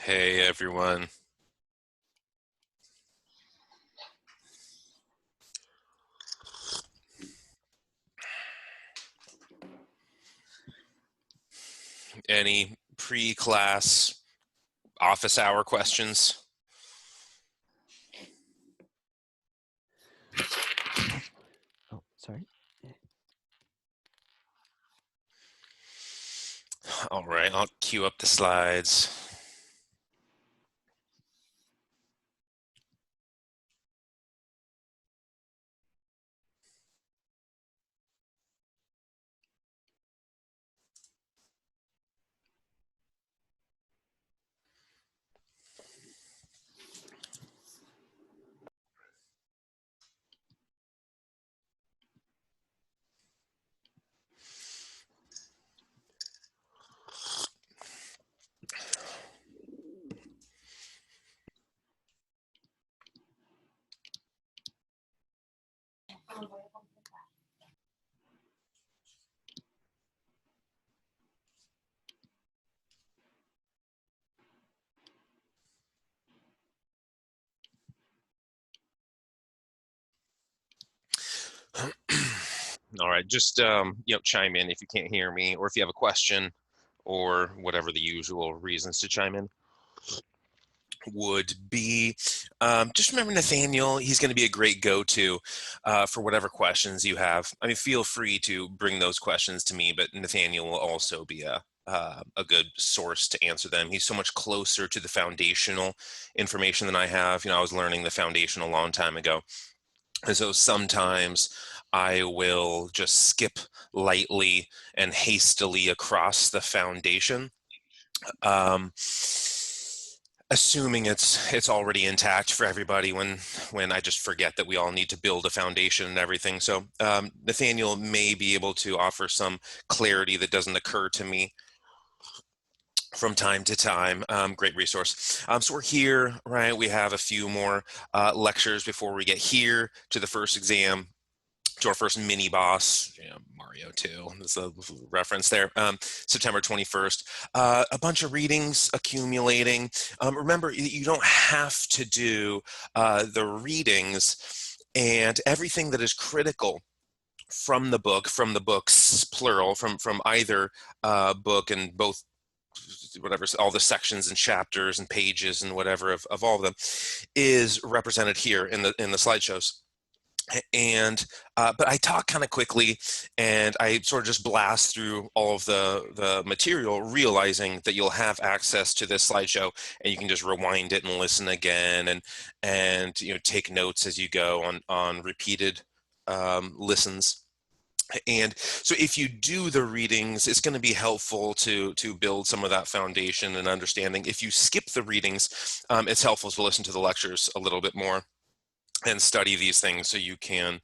Hey everyone. Any pre-class office hour questions? Oh, sorry. All right, I'll queue up the slides. All right, just chime in if you can't hear me or if you have a question or whatever the usual reasons to chime in would be. Just remember Nathaniel, he's going to be a great go-to for whatever questions you have. I mean, feel free to bring those questions to me, but Nathaniel will also be a good source to answer them. He's so much closer to the foundational information than I have. I was learning the foundation a long time ago. And so sometimes I will just skip lightly and hastily across the foundation. Um, assuming it's already intact for everybody when I just forget that we all need to build a foundation and everything. So Nathaniel may be able to offer some clarity that doesn't occur to me from time to time. Great resource. So we're here, right? We have a few more lectures before we get here to the first exam, to our first mini boss, Mario 2, that's a reference there, September 21st. A bunch of readings accumulating. Remember, you don't have to do the readings and everything that is critical from the books, plural, from either book and both, whatever, all the sections and chapters and pages and whatever of all of them is represented here in the slideshows. And but I talk kind of quickly and I sort of just blast through all of the material, realizing that you'll have access to this slideshow and you can just rewind it and listen again and take notes as you go on repeated listens. And so if you do the readings, it's going to be helpful to build some of that foundation and understanding. If you skip the readings, it's helpful to listen to the lectures a little bit more and study these things so you can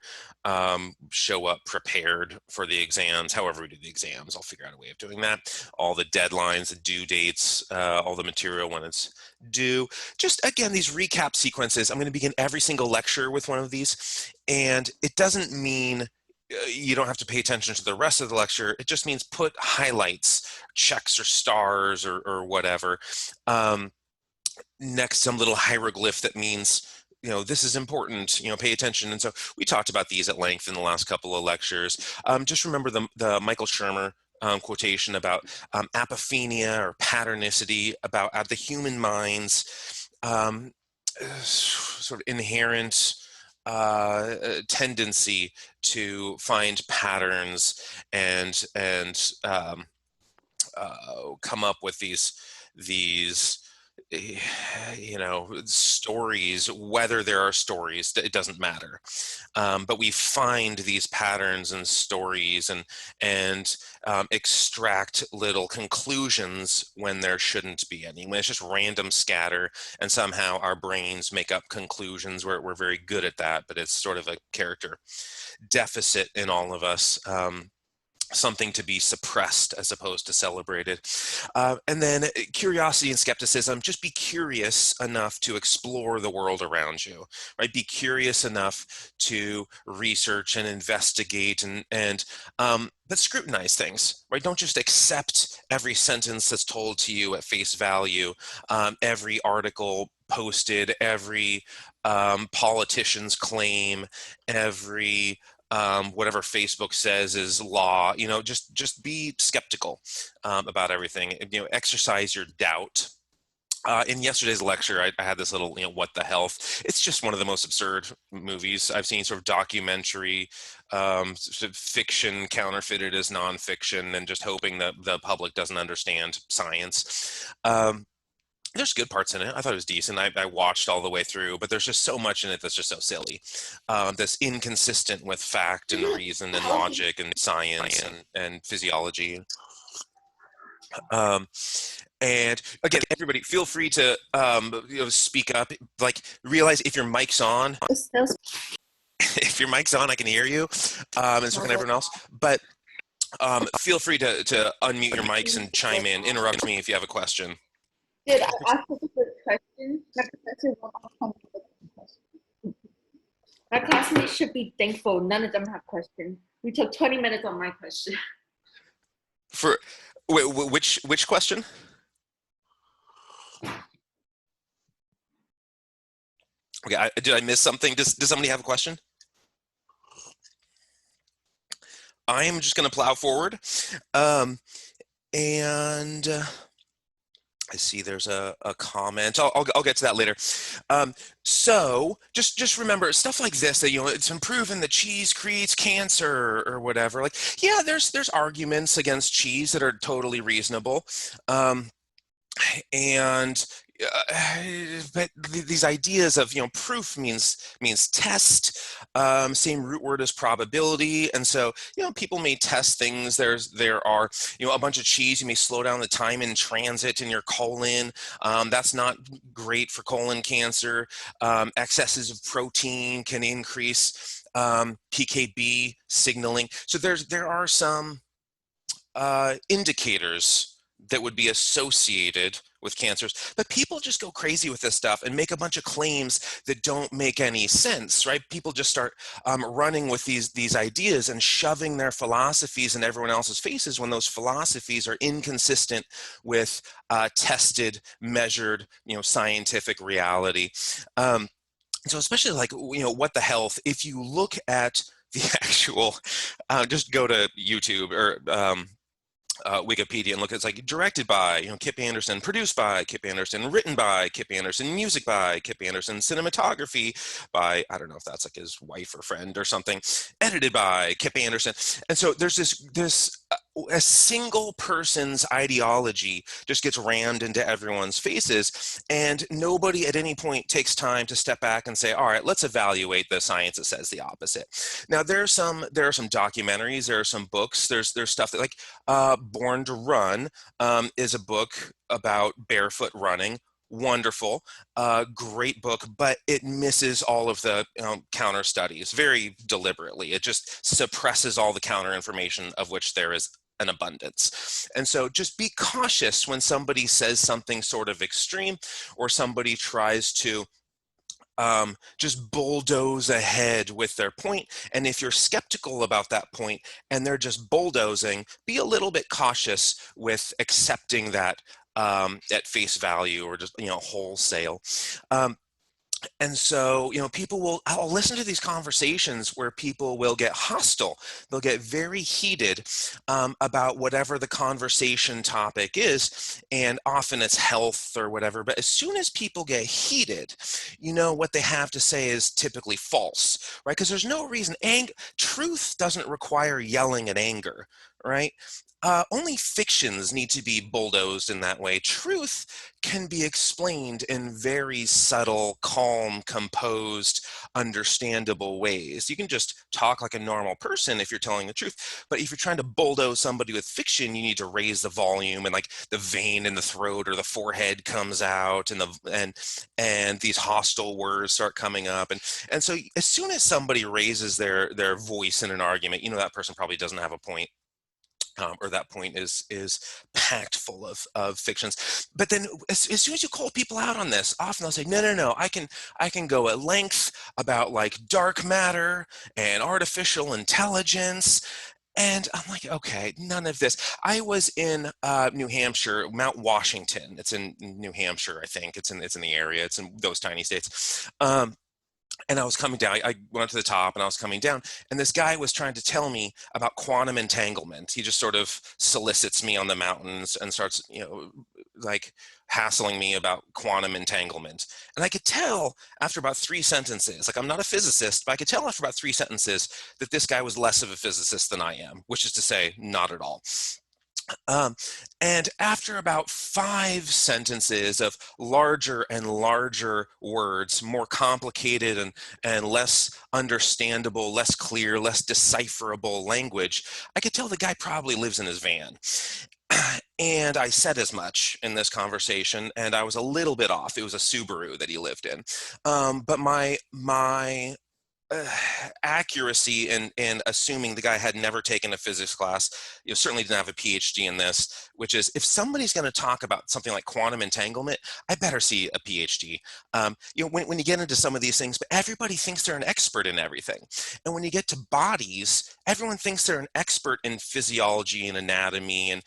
show up prepared for the exams. However we do the exams, I'll figure out a way of doing that. All the deadlines, the due dates, all the material when it's due. Just again, these recap sequences, I'm going to begin every single lecture with one of these, and it doesn't mean you don't have to pay attention to the rest of the lecture. It just means put highlights, checks or stars or whatever next to some little hieroglyph that means this is important, pay attention. And so we talked about these at length in the last couple of lectures. Just remember the Michael Shermer quotation about apophenia or patternicity, about the human mind's sort of inherent tendency to find patterns and come up with these stories. Whether there are stories, it doesn't matter, but we find these patterns and stories and extract little conclusions when there shouldn't be any, when it's just random scatter, and somehow our brains make up conclusions. We're very good at that, but it's sort of a character deficit in all of us. something to be suppressed as opposed to celebrated. And then curiosity and skepticism, just be curious enough to explore the world around you, right? Be curious enough to research and investigate but scrutinize things, right? Don't just accept every sentence that's told to you at face value, every article posted, every politician's claim, every whatever Facebook says is law. Just be skeptical about everything. Exercise your doubt. In yesterday's lecture, I had this little, what the health. It's just one of the most absurd movies I've seen, sort of documentary, sort of fiction counterfeited as nonfiction, and just hoping that the public doesn't understand science. There's good parts in it. I thought it was decent. I watched all the way through, but there's just so much in it that's just so silly. That's inconsistent with fact and reason and logic and science and physiology. Um, and again, everybody, feel free to speak up. Like, realize if your mic's on, if your mic's on, I can hear you, and so can everyone else. But feel free to unmute your mics and chime in. Interrupt me if you have a question. Did I ask a good question? My professor won't come with a question. My classmates should be thankful. None of them have questions. We took 20 minutes on my question. For which question? Okay, did I miss something? Does somebody have a question? I am just going to plow forward. And I see there's a comment. I'll get to that later. So just remember stuff like this, that it's been proven that cheese creates cancer or whatever. Like, yeah, there's arguments against cheese that are totally reasonable. And but these ideas of proof means test, same root word as probability, and so people may test things. There are a bunch of cheese, you may slow down the time in transit in your colon. That's not great for colon cancer. Excesses of protein can increase PKB signaling. So there are some indicators that would be associated with cancers, but people just go crazy with this stuff and make a bunch of claims that don't make any sense, right? People just start running with these ideas and shoving their philosophies in everyone else's faces when those philosophies are inconsistent with tested, measured, scientific reality. So especially like, what the health, if you look at the actual, just go to YouTube or Wikipedia and look at it's like directed by Kip Anderson, produced by Kip Anderson, written by Kip Anderson, music by Kip Anderson, cinematography by, I don't know if that's like his wife or friend or something, edited by Kip Anderson. And so there's this a single person's ideology just gets rammed into everyone's faces, and nobody at any point takes time to step back and say, all right, let's evaluate the science that says the opposite. Now there are some documentaries, there are some books, there's stuff that like Born to Run is a book about barefoot running. Wonderful, great book, but it misses all of the counter studies very deliberately. It just suppresses all the counter information of which there is an abundance. And so just be cautious when somebody says something sort of extreme, or somebody tries to just bulldoze ahead with their point. And if you're skeptical about that point and they're just bulldozing, be a little bit cautious with accepting that at face value, or just wholesale. And so, I'll listen to these conversations where people will get hostile. They'll get very heated about whatever the conversation topic is. And often it's health or whatever. But as soon as people get heated, what they have to say is typically false, right? Because there's no reason. Truth doesn't require yelling at anger, right? Only fictions need to be bulldozed in that way. Truth can be explained in very subtle, calm, composed, understandable ways. You can just talk like a normal person if you're telling the truth, but if you're trying to bulldoze somebody with fiction, you need to raise the volume, and like the vein in the throat or the forehead comes out, and these hostile words start coming up, and so as soon as somebody raises their voice in an argument, that person probably doesn't have a point. or that point is packed full of fictions. But then as soon as you call people out on this, often they'll say, no, I can go at length about like dark matter and artificial intelligence. And I'm like, okay, none of this. I was in New Hampshire, Mount Washington. It's in New Hampshire, I think. It's in the area. It's in those tiny states. And I was coming down. I went to the top and I was coming down, and this guy was trying to tell me about quantum entanglement. He just sort of solicits me on the mountains and starts, like hassling me about quantum entanglement. And I could tell after about 3 sentences, like I'm not a physicist, but I could tell after about 3 sentences that this guy was less of a physicist than I am, which is to say, not at all. Um, and after about 5 sentences of larger and larger words, more complicated and less understandable, less clear, less decipherable language, I could tell the guy probably lives in his van. And I said as much in this conversation, and I was a little bit off. It was a Subaru that he lived in. But my accuracy in assuming the guy had never taken a physics class, certainly didn't have a PhD in this, which is if somebody's going to talk about something like quantum entanglement, I better see a PhD. When you get into some of these things, but everybody thinks they're an expert in everything. And when you get to bodies, everyone thinks they're an expert in physiology and anatomy and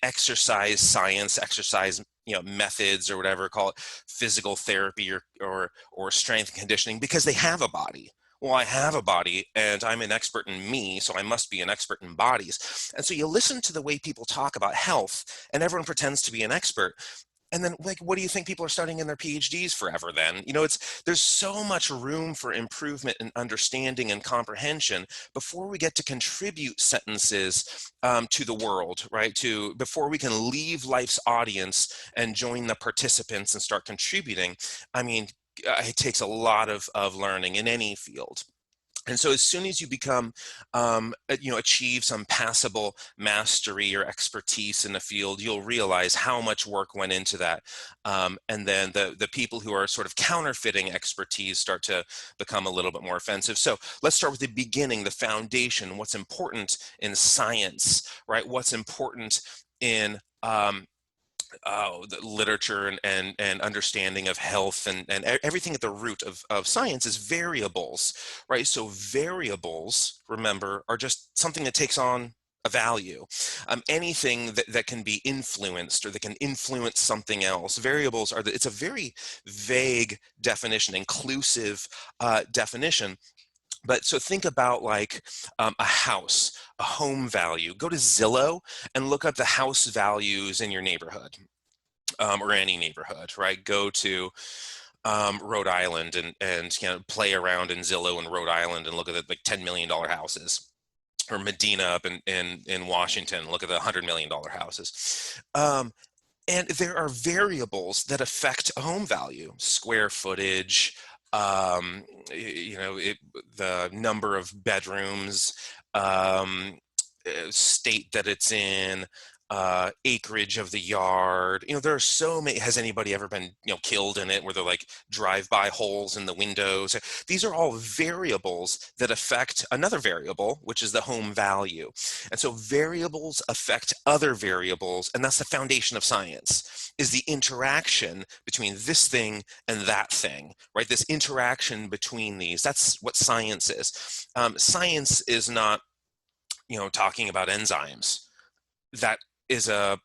exercise science, exercise methods or whatever, call it physical therapy or strength and conditioning, because they have a body. Well, I have a body and I'm an expert in me, so I must be an expert in bodies. And so you listen to the way people talk about health and everyone pretends to be an expert. And then, like, what do you think people are studying in their PhDs forever then? There's so much room for improvement and understanding and comprehension before we get to contribute sentences to the world, right? Before we can leave life's audience and join the participants and start contributing. I mean, it takes a lot of learning in any field. And so as soon as you become, achieve some passable mastery or expertise in the field, you'll realize how much work went into that. And then the people who are sort of counterfeiting expertise start to become a little bit more offensive. So let's start with the beginning, the foundation, what's important in science, right? What's important in the literature and understanding of health and everything at the root of science is variables, right? So variables, remember, are just something that takes on a value. Anything that can be influenced or that can influence something else. Variables it's a very vague definition, inclusive definition. But so think about like a house, a home value. Go to Zillow and look up the house values in your neighborhood, or any neighborhood, right? Go to Rhode Island and play around in Zillow in Rhode Island and look at the like $10 million houses. Or Medina up in Washington, look at the $100 million houses. And there are variables that affect a home value: square footage, the number of bedrooms, state that it's in, acreage of the yard. There are so many. Has anybody ever been killed in it, where they're like drive-by holes in the windows? These are all variables that affect another variable, which is the home value. And so variables affect other variables, and that's the foundation of science, is the interaction between this thing and that thing, right? This interaction between these. That's what science is. Science is not talking about enzymes. That is a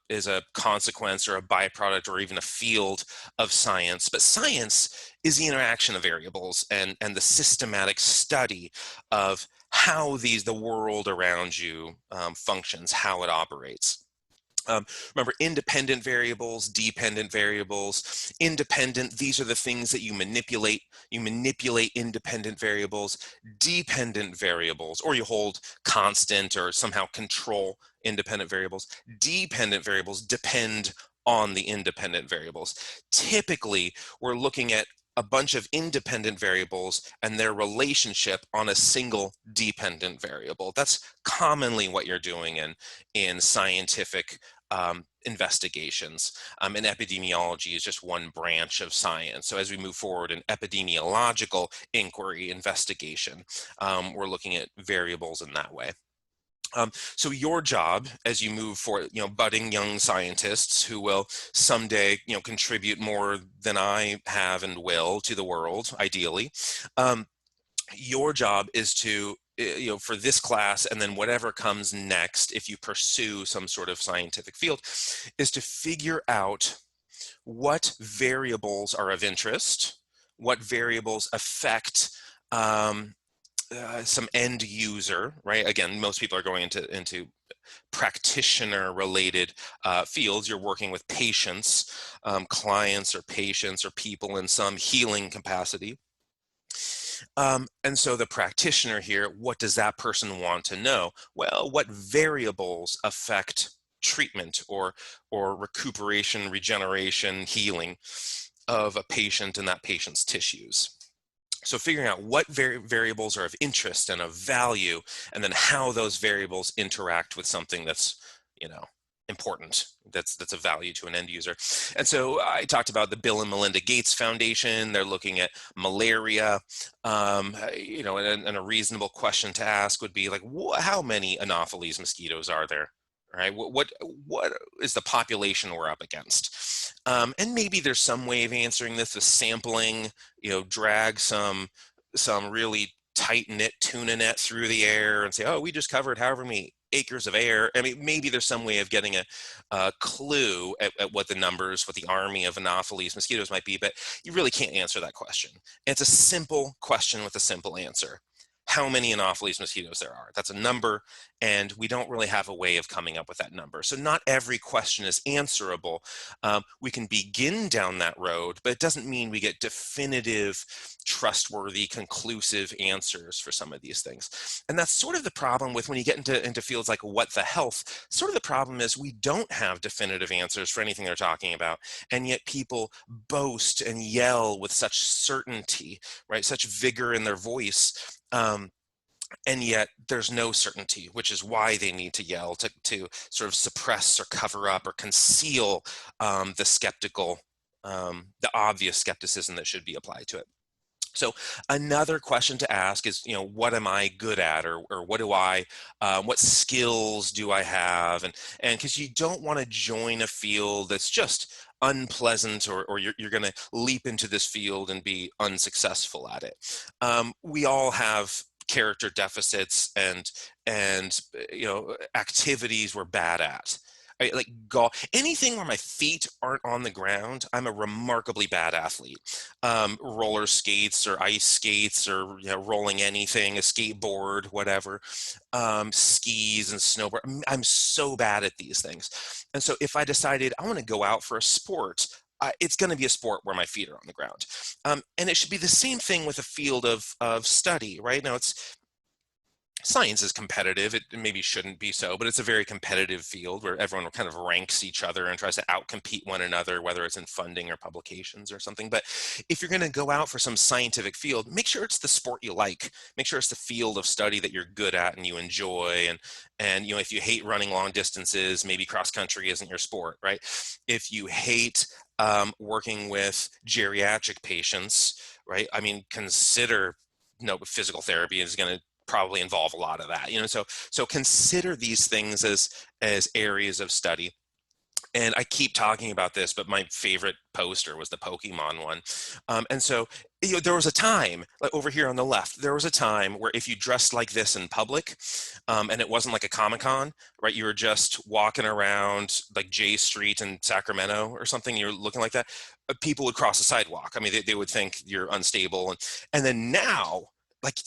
consequence or a byproduct or even a field of science. But science is the interaction of variables and the systematic study of how the world around you functions, how it operates. Remember, independent variables, dependent variables. Independent, these are the things that you manipulate. You manipulate independent variables. Dependent variables, or you hold constant or somehow control independent variables. Dependent variables depend on the independent variables. Typically, we're looking at a bunch of independent variables and their relationship on a single dependent variable. That's commonly what you're doing in scientific investigations. And epidemiology is just one branch of science. So as we move forward in epidemiological inquiry, investigation, we're looking at variables in that way. So your job as you move forward, budding young scientists who will someday, contribute more than I have and will to the world, ideally. Your job is to, for this class and then whatever comes next, if you pursue some sort of scientific field, is to figure out what variables are of interest, what variables affect some end user, right? Again, most people are going into practitioner related fields. You're working with patients, clients or patients or people in some healing capacity. And so the practitioner here, what does that person want to know? Well, what variables affect treatment or recuperation, regeneration, healing of a patient and that patient's tissues? So figuring out what variables are of interest and of value, and then how those variables interact with something that's, important, that's of value to an end user. And so I talked about the Bill and Melinda Gates Foundation. They're looking at malaria, and a reasonable question to ask would be like, how many Anopheles mosquitoes are there? Right? What is the population we're up against? And maybe there's some way of answering this with sampling, drag some really tight knit tuna net through the air and say, oh, we just covered however many acres of air. I mean, maybe there's some way of getting a clue at what the numbers, what the army of Anopheles mosquitoes might be, but you really can't answer that question. And it's a simple question with a simple answer. How many Anopheles mosquitoes there are? That's a number, and we don't really have a way of coming up with that number. So not every question is answerable. We can begin down that road, but it doesn't mean we get definitive, trustworthy, conclusive answers for some of these things. And that's sort of the problem with when you get into fields like what the health. Sort of the problem is we don't have definitive answers for anything they're talking about, and yet people boast and yell with such certainty, right? Such vigor in their voice. And yet there's no certainty, which is why they need to yell to sort of suppress or cover up or conceal the skeptical, the obvious skepticism that should be applied to it. So another question to ask is, what am I good at, or what do what skills do I have? And because you don't want to join a field that's just unpleasant, or you're going to leap into this field and be unsuccessful at it. We all have character deficits and activities we're bad at. Like golf, anything where my feet aren't on the ground, I'm a remarkably bad athlete. Roller skates or ice skates or rolling anything, a skateboard, whatever, skis and snowboard. I'm so bad at these things. And so if I decided I want to go out for a sport, it's going to be a sport where my feet are on the ground. And it should be the same thing with a field of study, right? Now, science is competitive. It maybe shouldn't be so, but it's a very competitive field where everyone kind of ranks each other and tries to outcompete one another, whether it's in funding or publications or something. But if you're going to go out for some scientific field, make sure it's the sport you like. Make sure it's the field of study that you're good at and you enjoy. And if you hate running long distances, maybe cross country isn't your sport, right? If you hate working with geriatric patients, right? I mean, consider physical therapy is going to probably involve a lot of that, so consider these things as areas of study. And I keep talking about this, but my favorite poster was the Pokemon one. And so there was a time, like over here on the left, there was a time where if you dressed like this in public, and it wasn't like a Comic-Con, right? You were just walking around like J Street in Sacramento or something, you're looking like that, people would cross the sidewalk. I mean, they would think you're unstable. And then now, like,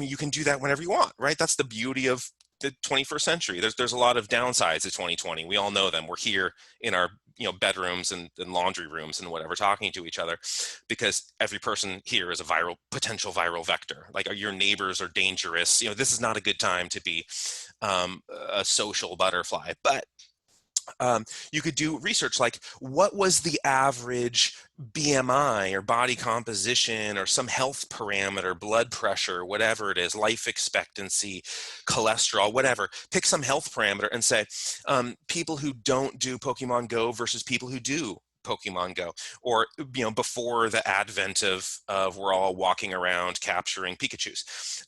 you can do that whenever you want, right? That's the beauty of the 21st century. There's a lot of downsides to 2020. We all know them. We're here in our bedrooms and laundry rooms and whatever, talking to each other, because every person here is a potential viral vector. Like, your neighbors are dangerous. This is not a good time to be a social butterfly. But you could do research like, what was the average BMI or body composition or some health parameter, blood pressure, whatever it is, life expectancy, cholesterol, whatever. Pick some health parameter and say, people who don't do Pokemon Go versus people who do Pokemon Go, or before the advent of we're all walking around capturing Pikachus.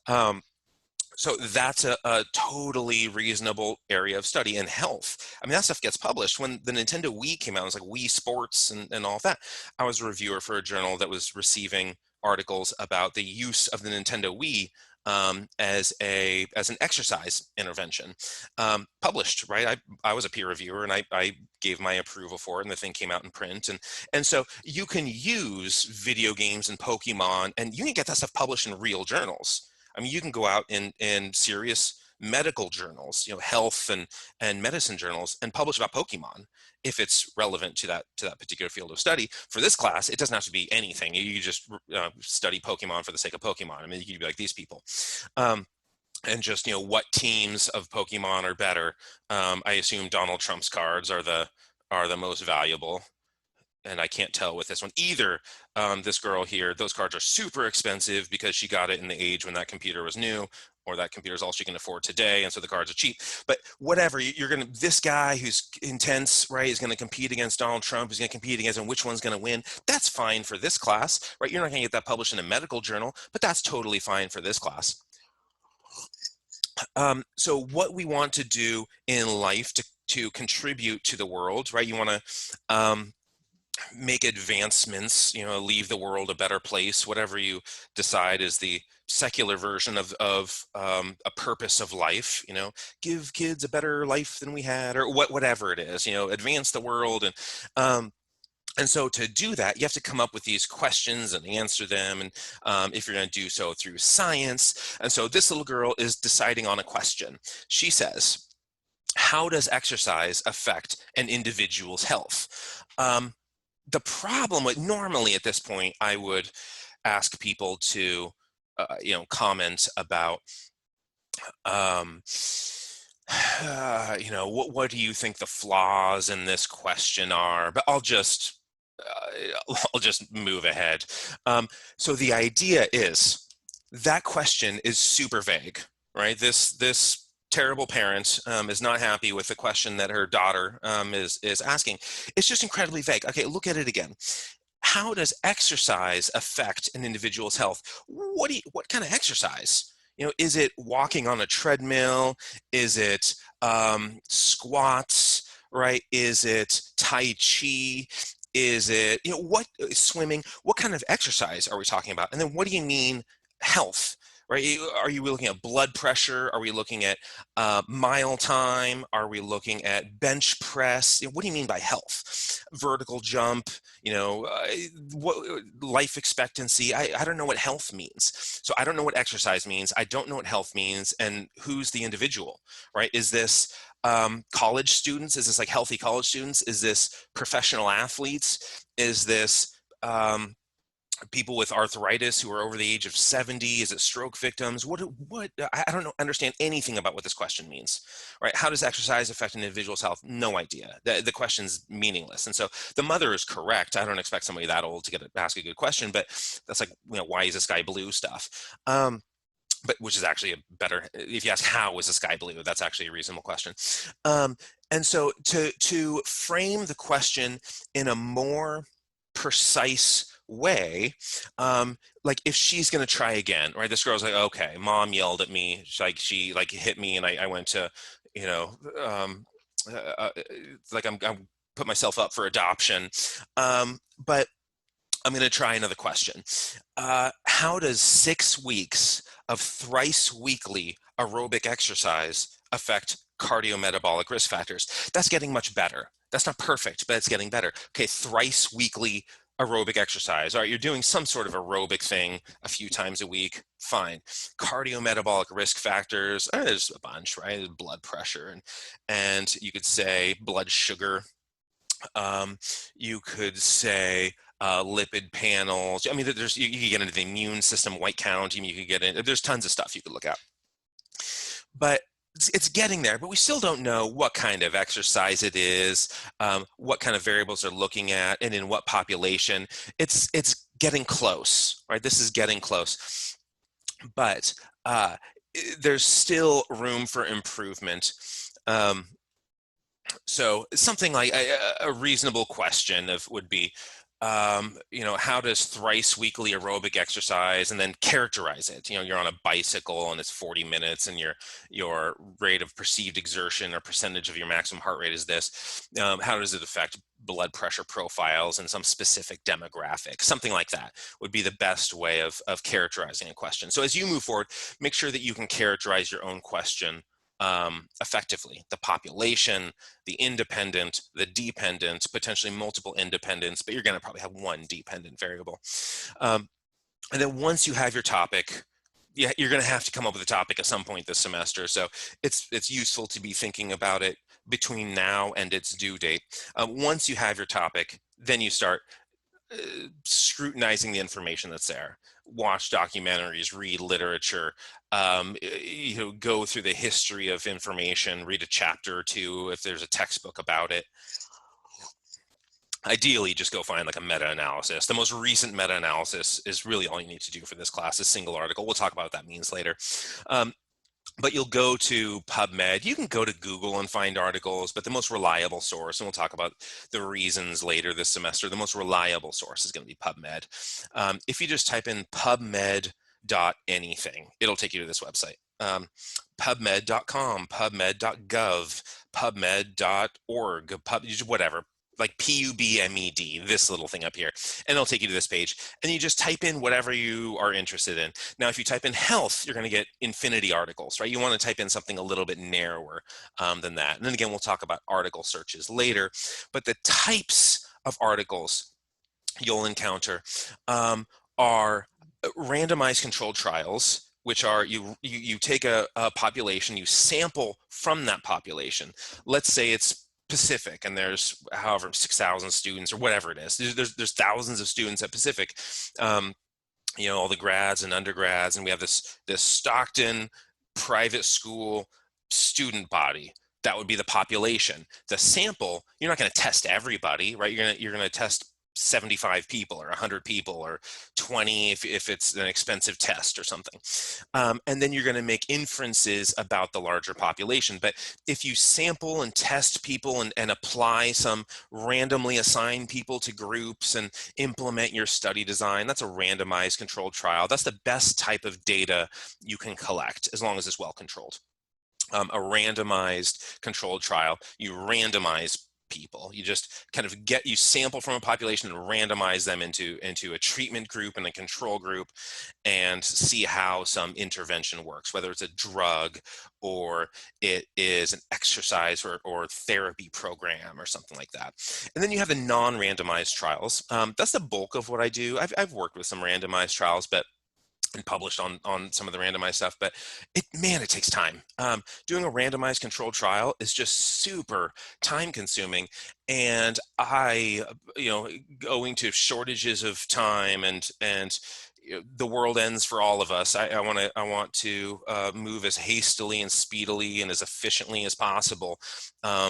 So that's a totally reasonable area of study in health. I mean, that stuff gets published. When the Nintendo Wii came out, it was like Wii Sports and all of that. I was a reviewer for a journal that was receiving articles about the use of the Nintendo Wii as an exercise intervention, published, right? I was a peer reviewer and I gave my approval for it, and the thing came out in print. And so you can use video games and Pokemon, and you can get that stuff published in real journals. I mean, you can go out in serious medical journals, health and medicine journals, and publish about Pokemon if it's relevant to that particular field of study. For this class, it doesn't have to be anything. You just study Pokemon for the sake of Pokemon. I mean, you could be like these people. And just, what teams of Pokemon are better. I assume Donald Trump's cards are the most valuable. And I can't tell with this one either. This girl here, those cards are super expensive because she got it in the age when that computer was new, or that computer is all she can afford today, and so the cards are cheap. But whatever, this guy who's intense, right, is going to compete against Donald Trump, is going to compete against, and which one's going to win. That's fine for this class, right? You're not going to get that published in a medical journal, but that's totally fine for this class. So what we want to do in life to contribute to the world, right? You want to make advancements, leave the world a better place, whatever you decide is the secular version of a purpose of life, give kids a better life than we had, or whatever it is, advance the world. And so to do that, you have to come up with these questions and answer them. And if you're going to do so through science. And so this little girl is deciding on a question. She says, how does exercise affect an individual's health? The problem with, normally at this point, I would ask people to, comment about, what do you think the flaws in this question are? But I'll just move ahead. So the idea is that question is super vague, right? This terrible parent is not happy with the question that her daughter is asking. It's just incredibly vague. Okay, look at it again. How does exercise affect an individual's health? What kind of exercise? Is it walking on a treadmill? Is it squats, right? Is it Tai Chi? Is it, swimming? What kind of exercise are we talking about? And then what do you mean health? Right? Are you looking at blood pressure? Are we looking at mile time? Are we looking at bench press? What do you mean by health? Vertical jump, what life expectancy? I don't know what health means. So I don't know what exercise means. I don't know what health means. And who's the individual, right? Is this college students? Is this like healthy college students? Is this professional athletes? Is this people with arthritis who are over the age of 70? Is it stroke victims? What I don't understand anything about what this question means, right? How does exercise affect an individual's health? No idea. The question's meaningless. And so the mother is correct. I don't expect somebody that old to ask a good question, but that's like, why is the sky blue stuff? But which is actually a better, if you ask how is the sky blue, that's actually a reasonable question. And so to frame the question in a more precise way, like if she's going to try again, right? This girl's like, okay, mom yelled at me, she hit me, and I went to, like I'm put myself up for adoption. But I'm going to try another question. How does 6 weeks of thrice weekly aerobic exercise affect cardiometabolic risk factors? That's getting much better. That's not perfect, but it's getting better. Okay, thrice weekly aerobic exercise. All right, you're doing some sort of aerobic thing a few times a week. Fine. Cardiometabolic risk factors, there's a bunch, right? There's blood pressure, and you could say blood sugar. You could say lipid panels. I mean, you can get into the immune system, white count. You could get in. There's tons of stuff you could look at. But it's getting there, but we still don't know what kind of exercise it is, what kind of variables they're looking at, and in what population. It's getting close, right? This is getting close, but there's still room for improvement. So something like a reasonable question would be, how does thrice weekly aerobic exercise, and then characterize it. You're on a bicycle and it's 40 minutes and your rate of perceived exertion or percentage of your maximum heart rate is this. How does it affect blood pressure profiles in some specific demographic? Something like that would be the best way of characterizing a question. So as you move forward, make sure that you can characterize your own question effectively. The population, the independent, the dependent, potentially multiple independents, but you're going to probably have one dependent variable. And then once you have your topic, you're going to have to come up with a topic at some point this semester. So it's useful to be thinking about it between now and its due date. Once you have your topic, then you start scrutinizing the information that's there. Watch documentaries, read literature, go through the history of information, read a chapter or two if there's a textbook about it. Ideally, just go find like a meta-analysis. The most recent meta-analysis is really all you need to do for this class, a single article. We'll talk about what that means later. But you'll go to PubMed. You can go to Google and find articles, but the most reliable source, and we'll talk about the reasons later this semester, the most reliable source is going to be PubMed. If you just type in pubmed.anything, it'll take you to this website. PubMed.com, PubMed.gov, PubMed.org, whatever. Like PUBMED, this little thing up here, and it'll take you to this page, and you just type in whatever you are interested in. Now, if you type in health, you're going to get infinity articles, right? You want to type in something a little bit narrower than that. And then again, we'll talk about article searches later, but the types of articles you'll encounter are randomized controlled trials, which are you take a population, you sample from that population. Let's say it's Pacific, and there's however 6,000 students or whatever it is. There's thousands of students at Pacific, all the grads and undergrads, and we have this Stockton private school student body. That would be the population. The sample, you're not going to test everybody, right? You're gonna test 75 people or 100 people or 20 if it's an expensive test or something. And then you're going to make inferences about the larger population. But if you sample and test people and apply some randomly assigned people to groups and implement your study design, that's a randomized controlled trial. That's the best type of data you can collect as long as it's well controlled. A randomized controlled trial, you randomize people. You just kind of you sample from a population and randomize them into a treatment group and a control group and see how some intervention works, whether it's a drug or it is an exercise or therapy program or something like that. And then you have the non-randomized trials. That's the bulk of what I do. I've worked with some randomized trials, and published on some of the randomized stuff, but it takes time. Doing a randomized controlled trial is just super time consuming, and owing to shortages of time and the world ends for all of us. I want to move as hastily and speedily and as efficiently as possible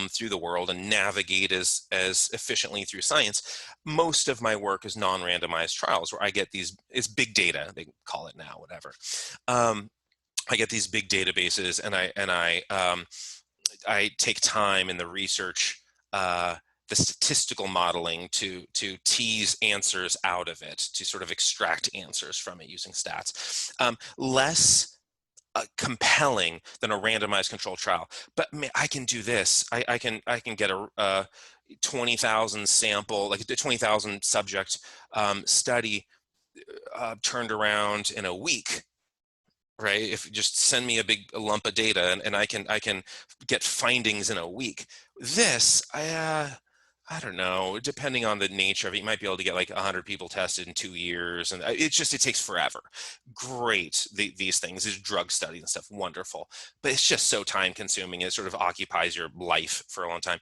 through the world and navigate as efficiently through science. Most of my work is non-randomized trials where I get it's big data, they call it now, whatever. I get these big databases and I take time in the research, the statistical modeling to tease answers out of it, to sort of extract answers from it using stats. Less compelling than a randomized controlled trial, but I can do this. I can get a 20,000 sample, like a 20,000 subject study turned around in a week. Right? If you just send me a lump of data and I can get findings in a week. This, I don't know, depending on the nature of it, you might be able to get like 100 people tested in 2 years. And it takes forever. Great, these things, these drug studies and stuff, wonderful. But it's just so time consuming. It sort of occupies your life for a long time.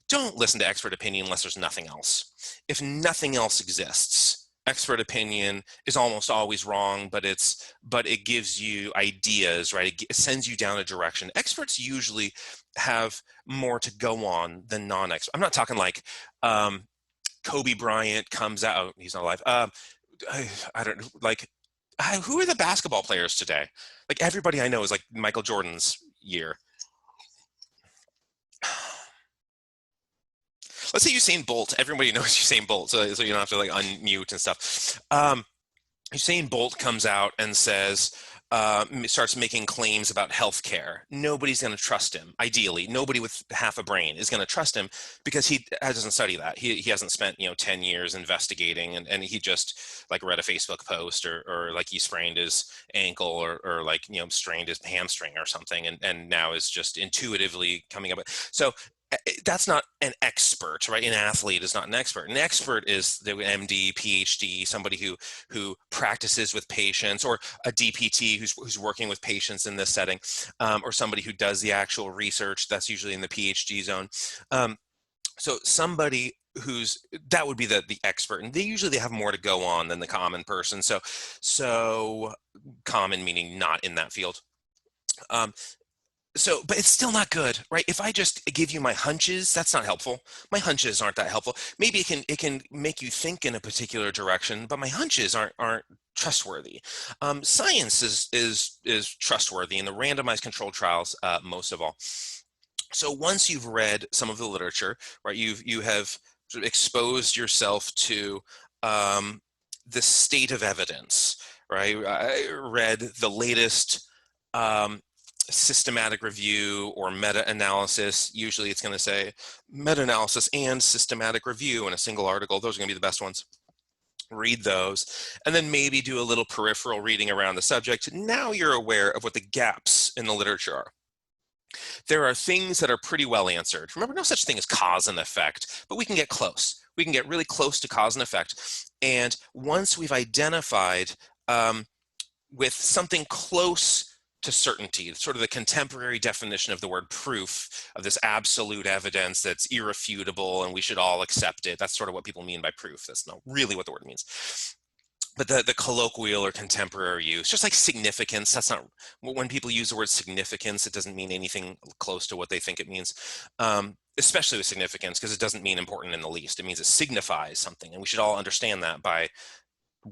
Don't listen to expert opinion unless there's nothing else. If nothing else exists, expert opinion is almost always wrong, but it gives you ideas, right? It sends you down a direction. Experts usually have more to go on than non-experts. I'm not talking like Kobe Bryant comes out, he's not alive. I don't know, like who are the basketball players today? Like everybody I know is like Michael Jordan's year. let's say Usain Bolt. Everybody knows Usain Bolt, so you don't have to like unmute and stuff. Usain Bolt comes out and says, starts making claims about healthcare. Nobody's going to trust him. Ideally, nobody with half a brain is going to trust him because he doesn't study that. He hasn't spent 10 years investigating, and he just like read a Facebook post or like he sprained his ankle or like strained his hamstring or something, and now is just intuitively coming up. So that's not an expert, right? An athlete is not an expert. An expert is the MD, PhD, somebody who practices with patients, or a DPT who's working with patients in this setting, or somebody who does the actual research. That's usually in the PhD zone. So somebody that would be the expert, and they have more to go on than the common person. So common meaning not in that field. But it's still not good, right? If I just give you my hunches, that's not helpful. My hunches aren't that helpful. Maybe it can make you think in a particular direction, but my hunches aren't trustworthy. Science is trustworthy in the randomized controlled trials, most of all. So once you've read some of the literature, right, you have sort of exposed yourself to the state of evidence, right? I read the latest systematic review or meta-analysis. Usually it's going to say meta-analysis and systematic review in a single article. Those are going to be the best ones. Read those, and then maybe do a little peripheral reading around the subject. Now you're aware of what the gaps in the literature are. There are things that are pretty well answered. Remember, no such thing as cause and effect, but we can get close. We can get really close to cause and effect. And once we've identified with something close to certainty, sort of the contemporary definition of the word proof, of this absolute evidence that's irrefutable and we should all accept it. That's sort of what people mean by proof. That's not really what the word means. But the colloquial or contemporary use, just like significance, that's not, when people use the word significance, it doesn't mean anything close to what they think it means, especially with significance, because it doesn't mean important in the least. It means it signifies something, and we should all understand that by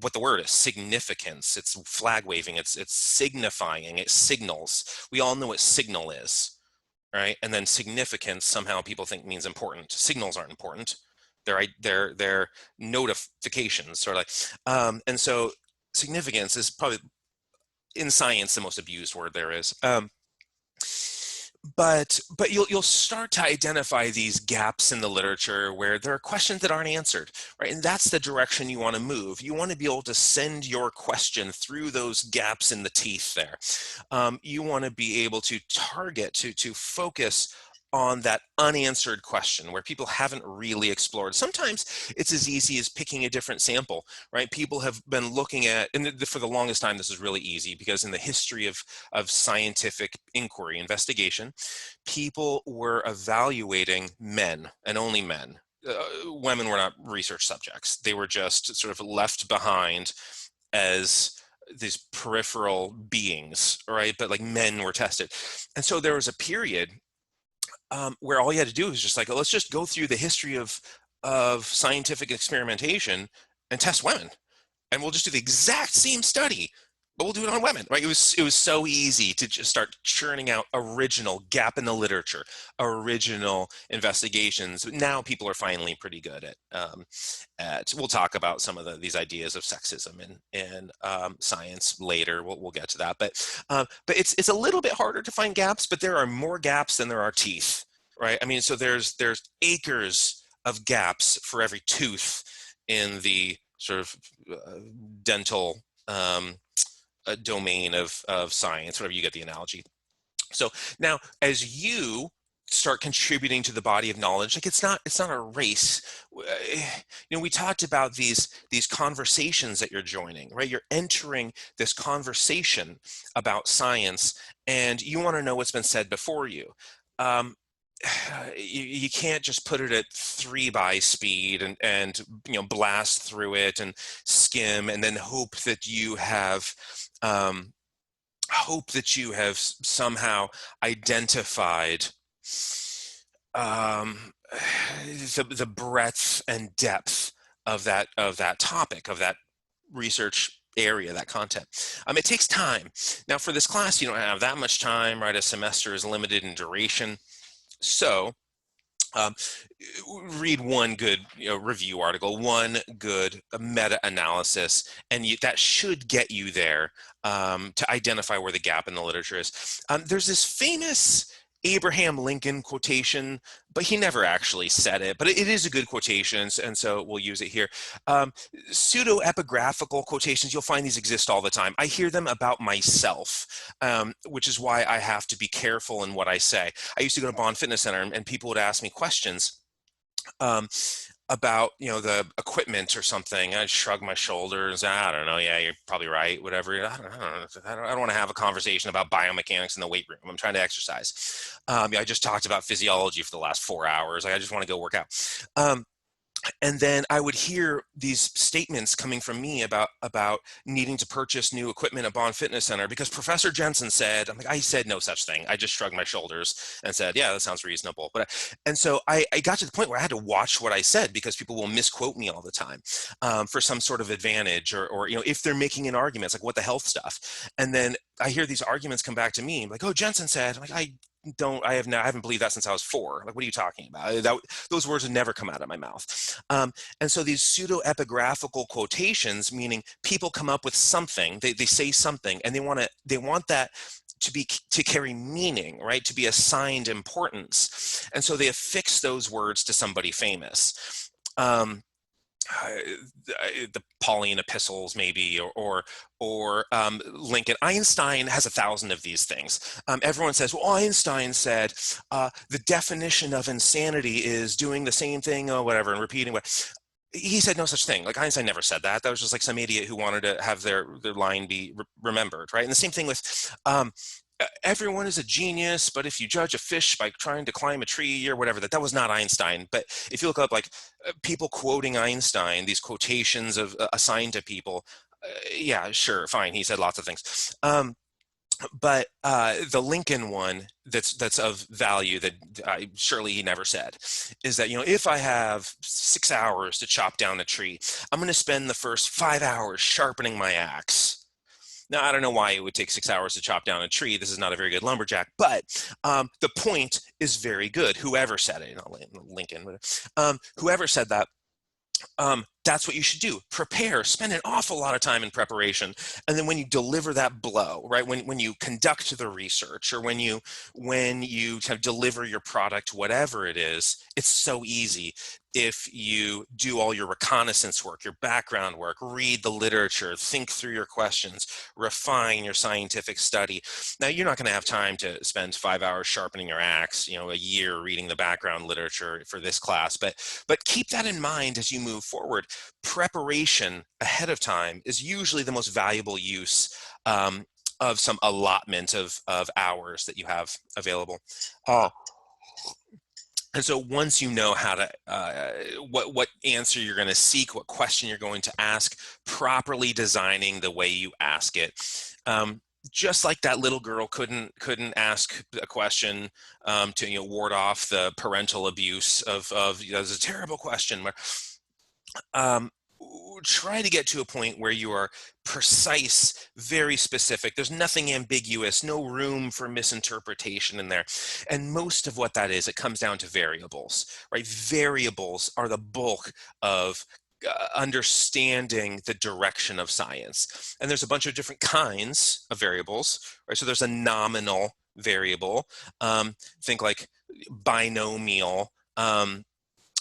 what the word is, significance. It's flag waving, it's signifying, it signals. We all know what signal is, right? And then significance, somehow people think means important. Signals aren't important. They're notifications, sort of like, and so significance is probably in science the most abused word there is. But you'll start to identify these gaps in the literature where there are questions that aren't answered, right? And that's the direction you want to move. You want to be able to send your question through those gaps in the teeth there. You want to be able to target, to focus on that unanswered question where people haven't really explored. Sometimes it's as easy as picking a different sample, right? People have been looking at, and for the longest time, this is really easy because in the history of scientific inquiry, investigation, people were evaluating men and only men. Women were not research subjects. They were just sort of left behind as these peripheral beings, right? But like men were tested. And so there was a period where all you had to do was just like, let's just go through the history of scientific experimentation and test women, and we'll just do the exact same study, but we'll do it on women, right? It was so easy to just start churning out original, gap in the literature, original investigations. Now people are finally pretty good at we'll talk about some of these ideas of sexism in science later. We'll get to that, but it's a little bit harder to find gaps, but there are more gaps than there are teeth, right? I mean, so there's acres of gaps for every tooth in the sort of dental domain of science, whatever, you get the analogy. So now as you start contributing to the body of knowledge, like it's not a race. We talked about these conversations that you're joining, right? You're entering this conversation about science and you want to know what's been said before you. You can't just put it at 3x speed and blast through it and skim and then hope that you have somehow identified the breadth and depth of that topic, of that research area, that content. It takes time. Now for this class, you don't have that much time, right? A semester is limited in duration. So Um, read one good review article, one good meta-analysis, and that should get you there to identify where the gap in the literature is. There's this famous Abraham Lincoln quotation, but he never actually said it, but it is a good quotation, and so we'll use it here. Pseudo-epigraphical quotations, you'll find these exist all the time. I hear them about myself, which is why I have to be careful in what I say. I used to go to Bond Fitness Center, and people would ask me questions about the equipment or something. I'd shrug my shoulders. I don't know. Yeah, you're probably right. Whatever. I don't want to have a conversation about biomechanics in the weight room. I'm trying to exercise. I just talked about physiology for the last 4 hours. Like, I just want to go work out. And then I would hear these statements coming from me about needing to purchase new equipment at Bond Fitness Center because Professor Jensen said. I'm like, I said no such thing. I just shrugged my shoulders and said, yeah, that sounds reasonable. And so I got to the point where I had to watch what I said because people will misquote me all the time for some sort of advantage, or if they're making an argument, it's like, what the health stuff. And then I hear these arguments come back to me like, oh, Jensen said. I'm like, I haven't believed that since I was 4. Like, what are you talking about? Those words would never come out of my mouth. And so these pseudo-epigraphical quotations, meaning people come up with something, they say something, and they want that to carry meaning, right? To be assigned importance. And so they affix those words to somebody famous. The Pauline epistles, maybe, or Lincoln. Einstein has 1,000 of these things. Everyone says, well, Einstein said the definition of insanity is doing the same thing or whatever and repeating what. He said no such thing. Like, Einstein never said that. That was just like some idiot who wanted to have their line be remembered, right? And the same thing with everyone is a genius, but if you judge a fish by trying to climb a tree or whatever, that was not Einstein. But if you look up like people quoting Einstein, these quotations of assigned to people, yeah, sure, fine, he said lots of things. But the Lincoln one that's of value that surely he never said is that, if I have 6 hours to chop down a tree, I'm going to spend the first 5 hours sharpening my axe. Now, I don't know why it would take 6 hours to chop down a tree. This is not a very good lumberjack, but the point is very good. Whoever said it, not Lincoln, whoever said that, that's what you should do. Prepare, spend an awful lot of time in preparation. And then when you deliver that blow, right, when you conduct the research, or when you kind of deliver your product, whatever it is, it's so easy. If you do all your reconnaissance work, your background work, read the literature, think through your questions, refine your scientific study. Now, you're not going to have time to spend 5 hours sharpening your axe, a year reading the background literature for this class, but keep that in mind as you move forward. Preparation ahead of time is usually the most valuable use of some allotment of hours that you have available. And so once you know how to, what answer you're going to seek, what question you're going to ask, properly designing the way you ask it. Just like that little girl couldn't ask a question to ward off the parental abuse of that's a terrible question. Try to get to a point where you are precise, very specific. There's nothing ambiguous, no room for misinterpretation in there. And most of what that is, it comes down to variables, right? Variables are the bulk of understanding the direction of science. And there's a bunch of different kinds of variables, right? So there's a nominal variable. Think like binomial.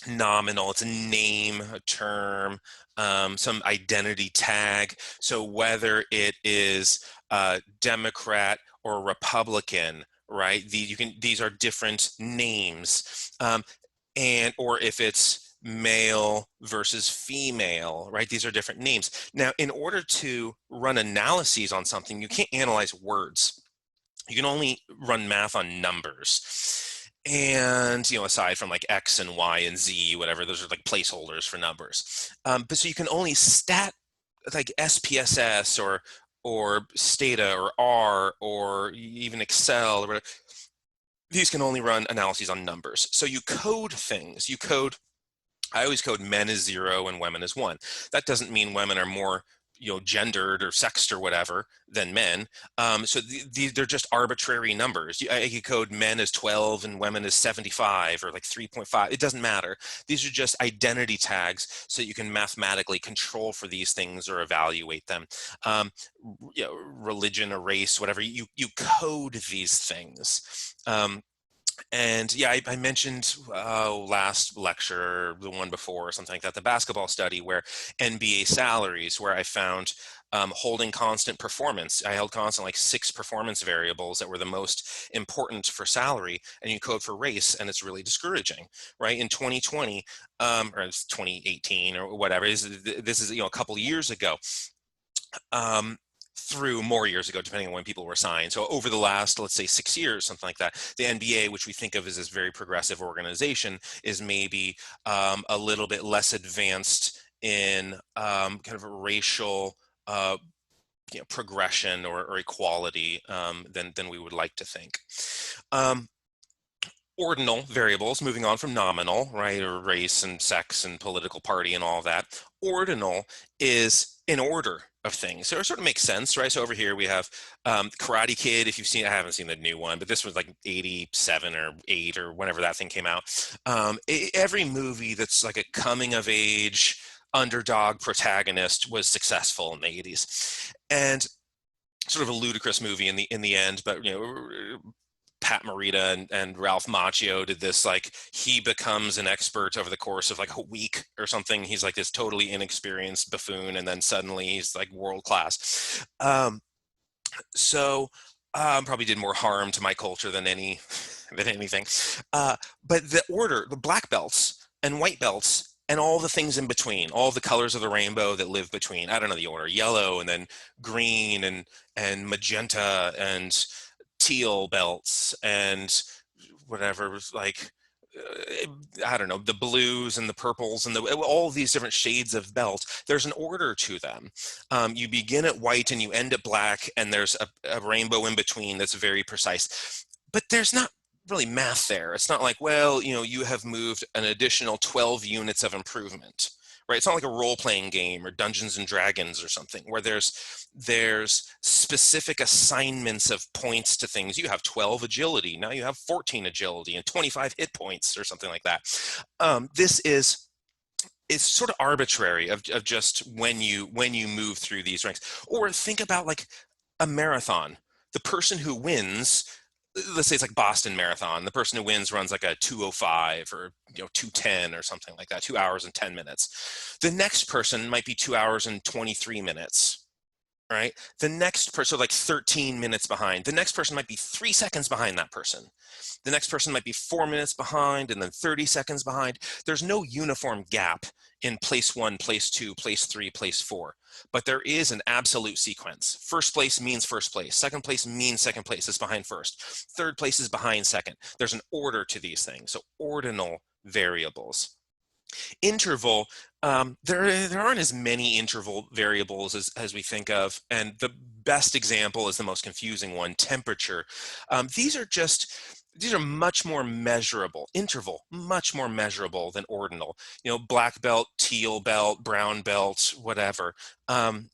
Nominal, it's a name, a term, some identity tag. So whether it is Democrat or Republican, right? These are different names, or if it's male versus female, right? These are different names. Now, in order to run analyses on something, you can't analyze words. You can only run math on numbers. And, aside from like X and Y and Z, whatever, those are like placeholders for numbers. But so you can only stat like SPSS or Stata or R or even Excel or whatever. These can only run analyses on numbers. So you code things. I always code men as 0 and women as 1. That doesn't mean women are more gendered or sexed or whatever than men. So they're just arbitrary numbers. You code men as 12 and women as 75 or like 3.5. It doesn't matter. These are just identity tags so you can mathematically control for these things or evaluate them. Religion or race, whatever, you code these things. And yeah, I mentioned last lecture, the one before or something like that, the basketball study where NBA salaries, where I found holding constant performance. I held constant like 6 performance variables that were the most important for salary, and you code for race, and it's really discouraging, right? In 2020, or it's 2018 or whatever, this is a couple years ago. Through more years ago, depending on when people were signed. So over the last, let's say 6 years, something like that, the NBA, which we think of as this very progressive organization, is maybe a little bit less advanced in kind of a racial progression or equality than we would like to think. Ordinal variables, moving on from nominal, right, or race and sex and political party and all that. Ordinal is in order of things. So it sort of makes sense, right? So over here we have Karate Kid. If you've seen, I haven't seen the new one, but this was like 87 or 8 or whenever that thing came out. Every movie that's like a coming of age underdog protagonist was successful in the 80s. And sort of a ludicrous movie in the end, but Pat Morita and Ralph Macchio did this, like he becomes an expert over the course of like a week or something. He's like this totally inexperienced buffoon, and then suddenly he's like world class. So probably did more harm to my culture than anything. But the order, the black belts and white belts and all the things in between, all the colors of the rainbow that live between, I don't know the order, yellow and then green and magenta and teal belts and whatever, like I don't know, the blues and the purples and all these different shades of belt. There's an order to them. You begin at white and you end at black, and there's a rainbow in between that's very precise. But there's not really math there. It's not like, well, you have moved an additional 12 units of improvement. Right? It's not like a role-playing game or Dungeons and Dragons or something where there's specific assignments of points to things. You have 12 agility, now you have 14 agility and 25 hit points or something like that. This is sort of arbitrary of just when you move through these ranks. Or think about like a marathon. The person who wins, let's say it's like Boston Marathon, the person who wins runs like a 2:05 or 2:10 or something like that, 2 hours and 10 minutes. The next person might be 2 hours and 23 minutes, right? The next person, so like 13 minutes behind. The next person might be 3 seconds behind that person. The next person might be 4 minutes behind and then 30 seconds behind. There's no uniform gap in place 1, place 2, place 3, place 4. But there is an absolute sequence. First place means first place. Second place means second place. It's behind first. Third place is behind second. There's an order to these things. So ordinal variables. Interval, there aren't as many interval variables as we think of. And the best example is the most confusing one, temperature. These are much more measurable. Interval, much more measurable than ordinal. Black belt, teal belt, brown belt, whatever. There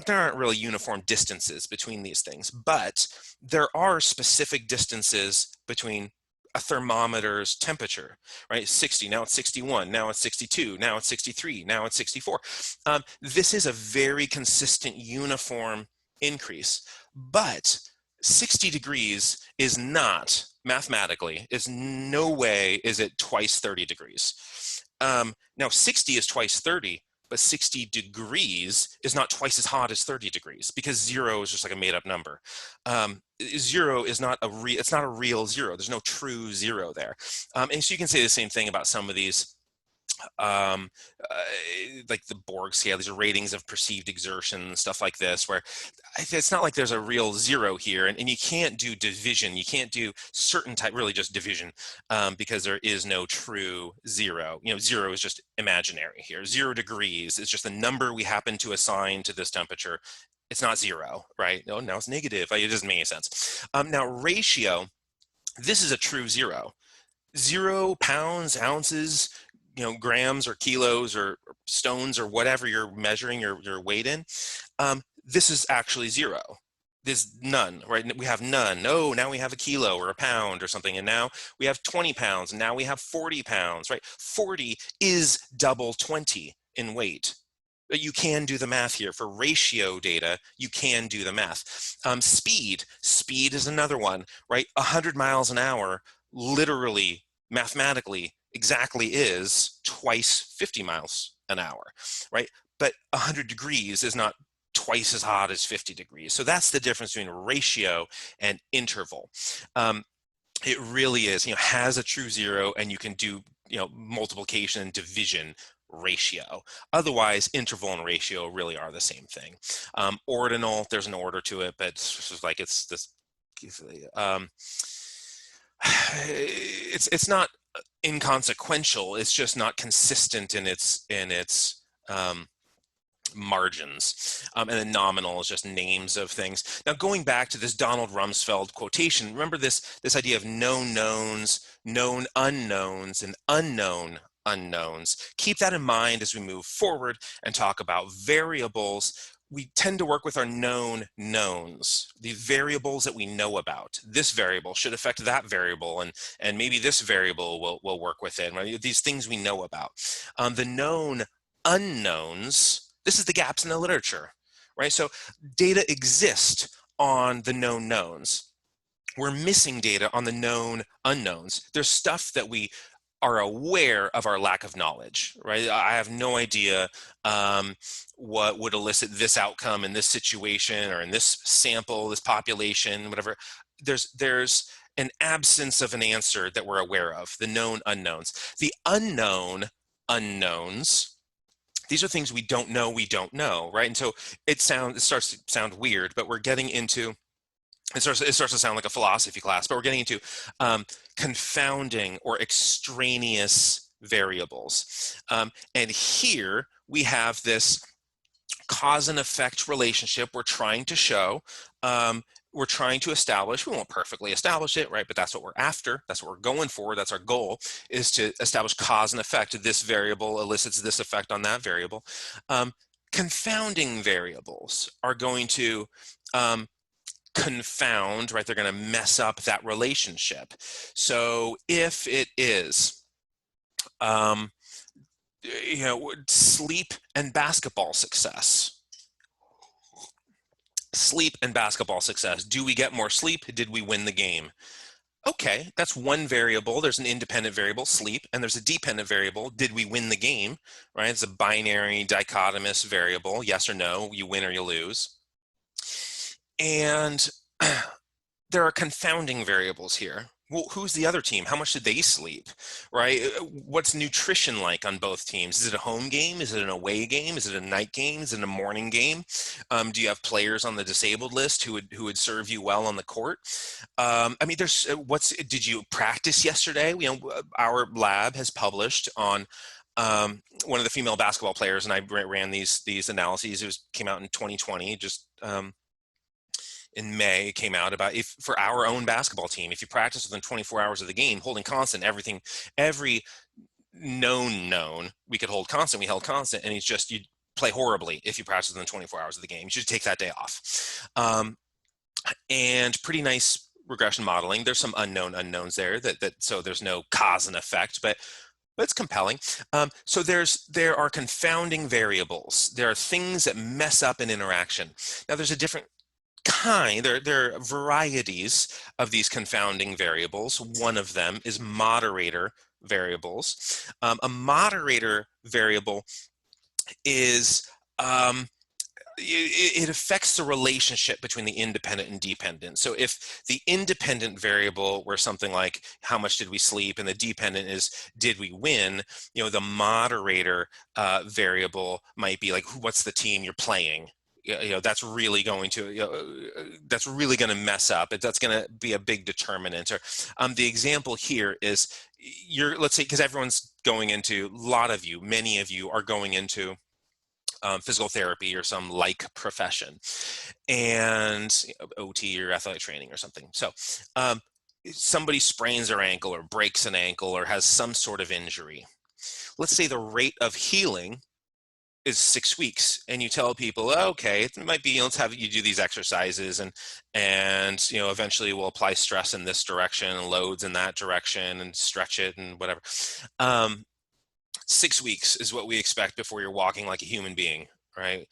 aren't really uniform distances between these things, but there are specific distances between a thermometer's temperature, right? 60, now it's 61, now it's 62, now it's 63, now it's 64. This is a very consistent, uniform increase, but 60 degrees is not, mathematically, is no way is it twice 30 degrees. Now 60 is twice 30, but 60 degrees is not twice as hot as 30 degrees because 0 is just like a made up number. 0 is not it's not a real 0. There's no true 0 there. And so you can say the same thing about some of these like the Borg scale, these are ratings of perceived exertion, stuff like this, where it's not like there's a real 0 here, and you can't do division, you can't do certain type, really just division, because there is no true 0. 0 is just imaginary here. 0 degrees is just the number we happen to assign to this temperature. It's not 0, right? No, now it's negative. It doesn't make any sense. Now ratio, this is a true 0. 0 pounds, ounces, grams or kilos or stones or whatever you're measuring your weight in, this is actually 0. There's none, right? We have none. Oh, now we have a kilo or a pound or something. And now we have 20 pounds. And now we have 40 pounds, right? 40 is double 20 in weight. But you can do the math here. For ratio data, you can do the math. Speed is another one, right? 100 miles an hour, literally, mathematically, exactly is twice 50 miles an hour, right? But 100 degrees is not twice as hot as 50 degrees. So that's the difference between ratio and interval. It really is, has a true 0, and you can do, multiplication and division ratio. Otherwise, interval and ratio really are the same thing. Ordinal, there's an order to it, but it's like it's this. It's not inconsequential. It's just not consistent in its margins. And then nominal is just names of things. Now, going back to this Donald Rumsfeld quotation, remember this idea of known knowns, known unknowns, and unknown unknowns. Keep that in mind as we move forward and talk about variables. We tend to work with our known knowns, the variables that we know about. This variable should affect that variable, and maybe this variable will work with it. Right? These things we know about. The known unknowns, this is the gaps in the literature, right? So data exist on the known knowns. We're missing data on the known unknowns. There's stuff that we are aware of our lack of knowledge, right? I have no idea what would elicit this outcome in this situation or in this sample, this population, whatever. There's an absence of an answer that we're aware of, the known unknowns. The unknown unknowns, these are things we don't know, right? And so it starts to sound weird, but we're getting into, it starts to sound like a philosophy class, but we're getting into confounding or extraneous variables. And here we have this cause and effect relationship we're trying to show. We're trying to establish. We won't perfectly establish it, right? But that's what we're after. That's what we're going for. That's our goal, is to establish cause and effect. This variable elicits this effect on that variable. Confounding variables are going to confound, right? They're going to mess up that relationship. So if it is, sleep and basketball success. Sleep and basketball success. Do we get more sleep? Did we win the game? Okay, that's one variable. There's an independent variable, sleep, and there's a dependent variable, did we win the game, right? It's a binary dichotomous variable, yes or no, you win or you lose. And there are confounding variables here. Well, who's the other team? How much did they sleep, right? What's nutrition like on both teams? Is it a home game? Is it an away game? Is it a night game? Is it a morning game? Do you have players on the disabled list who would serve you well on the court? I mean, did you practice yesterday? Our lab has published on one of the female basketball players, and I ran these analyses. Came out in 2020, just in May. It came out about, if for our own basketball team, if you practice within 24 hours of the game, holding constant, every known we could hold constant, we held constant, and it's just, you'd play horribly if you practice within 24 hours of the game. You should take that day off. And pretty nice regression modeling. There's some unknowns there so there's no cause and effect, but it's compelling. So there are confounding variables. There are things that mess up an interaction. Now there's a different kind, there are varieties of these confounding variables. One of them is moderator variables. A moderator variable is, it affects the relationship between the independent and dependent. So if the independent variable were something like how much did we sleep, and the dependent is did we win, the moderator variable might be like, what's the team you're playing? That's really going to mess up. That's going to be a big determinant. Or the example here is, let's say, because everyone's going into, many of you are going into physical therapy or some like profession, and OT or athletic training or something. So somebody sprains their ankle or breaks an ankle or has some sort of injury. let's say the rate of healing is 6 weeks, and you tell people, okay, it might be, let's have you do these exercises, and eventually we'll apply stress in this direction and loads in that direction and stretch it and whatever. 6 weeks is what we expect before you're walking like a human being, right?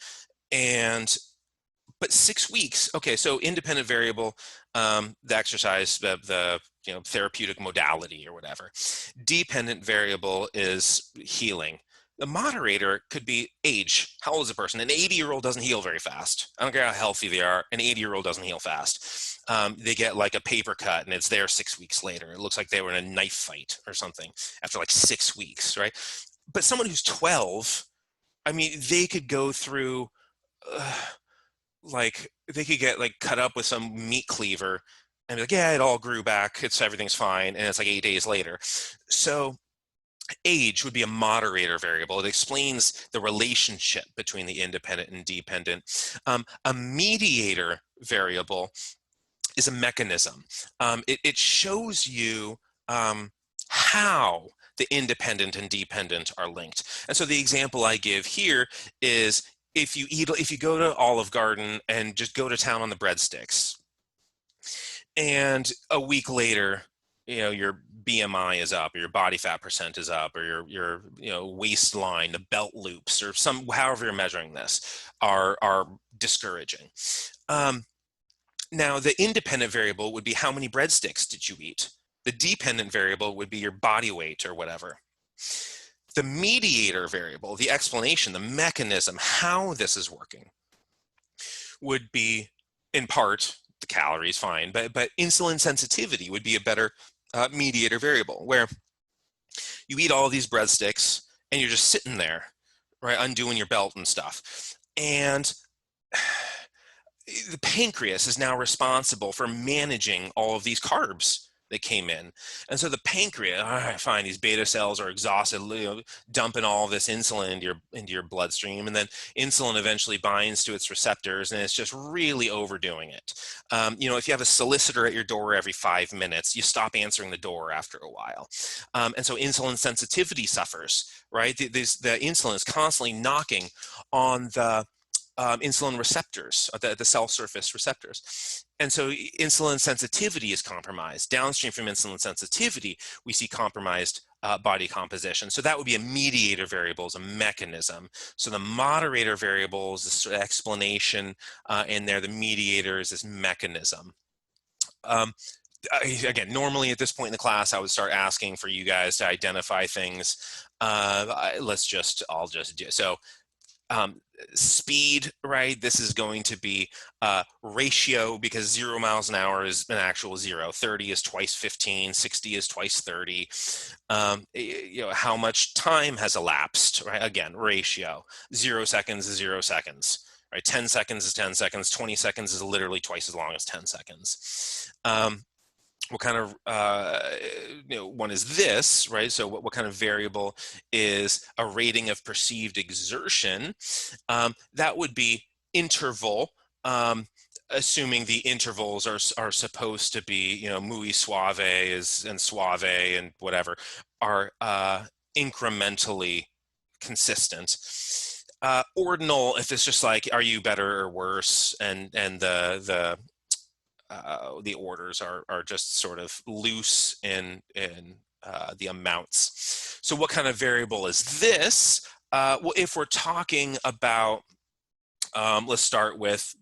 But 6 weeks, okay, so independent variable, the exercise, the therapeutic modality or whatever. Dependent variable is healing. The moderator could be age. How old is a person? An 80-year-old doesn't heal very fast. I don't care how healthy they are. An 80-year-old doesn't heal fast. They get like a paper cut and it's there 6 weeks later. It looks like they were in a knife fight or something after like 6 weeks, right? But someone who's 12, I mean, they could go through, like they could get like cut up with some meat cleaver and be like, yeah, it all grew back. Everything's fine. And it's like 8 days later. So age would be a moderator variable. It explains the relationship between the independent and dependent. A mediator variable is a mechanism. It shows you how the independent and dependent are linked. And so the example I give here is if you go to Olive Garden and just go to town on the breadsticks, and a week later, your BMI is up, or your body fat percent is up, or your waistline, the belt loops, or however you're measuring this are discouraging. Now the independent variable would be how many breadsticks did you eat? The dependent variable would be your body weight or whatever. The mediator variable, the explanation, the mechanism, how this is working, would be in part the calories, fine, but insulin sensitivity would be a better mediator variable, where you eat all of these breadsticks and you're just sitting there, right, undoing your belt and stuff. And the pancreas is now responsible for managing all of these carbs that came in. And so the pancreas, all right, fine, these beta cells are exhausted, dumping all this insulin into your bloodstream, and then insulin eventually binds to its receptors, and it's just really overdoing it. If you have a solicitor at your door every 5 minutes, you stop answering the door after a while. And so insulin sensitivity suffers, right? The insulin is constantly knocking on the insulin receptors, the cell surface receptors. And so insulin sensitivity is compromised. Downstream from insulin sensitivity, we see compromised body composition. So that would be a mediator variable, is a mechanism. So the moderator variable is this explanation, and there the mediator is this mechanism. Again, normally at this point in the class, I would start asking for you guys to identify things. I'll just do so. Speed, right? This is going to be ratio, because 0 miles an hour is an actual 0. 30 is twice 15. 60 is twice 30. How much time has elapsed, right? Again, ratio. 0 seconds is 0 seconds, right? 10 seconds is 10 seconds. 20 seconds is literally twice as long as 10 seconds. What kind of one is this, right? So what kind of variable is a rating of perceived exertion? That would be interval, assuming the intervals are supposed to be, muy suave and suave and whatever are incrementally consistent. Ordinal, if it's just like, are you better or worse, and the orders are just sort of loose in the amounts. So what kind of variable is this? Well, if we're talking about, let's start with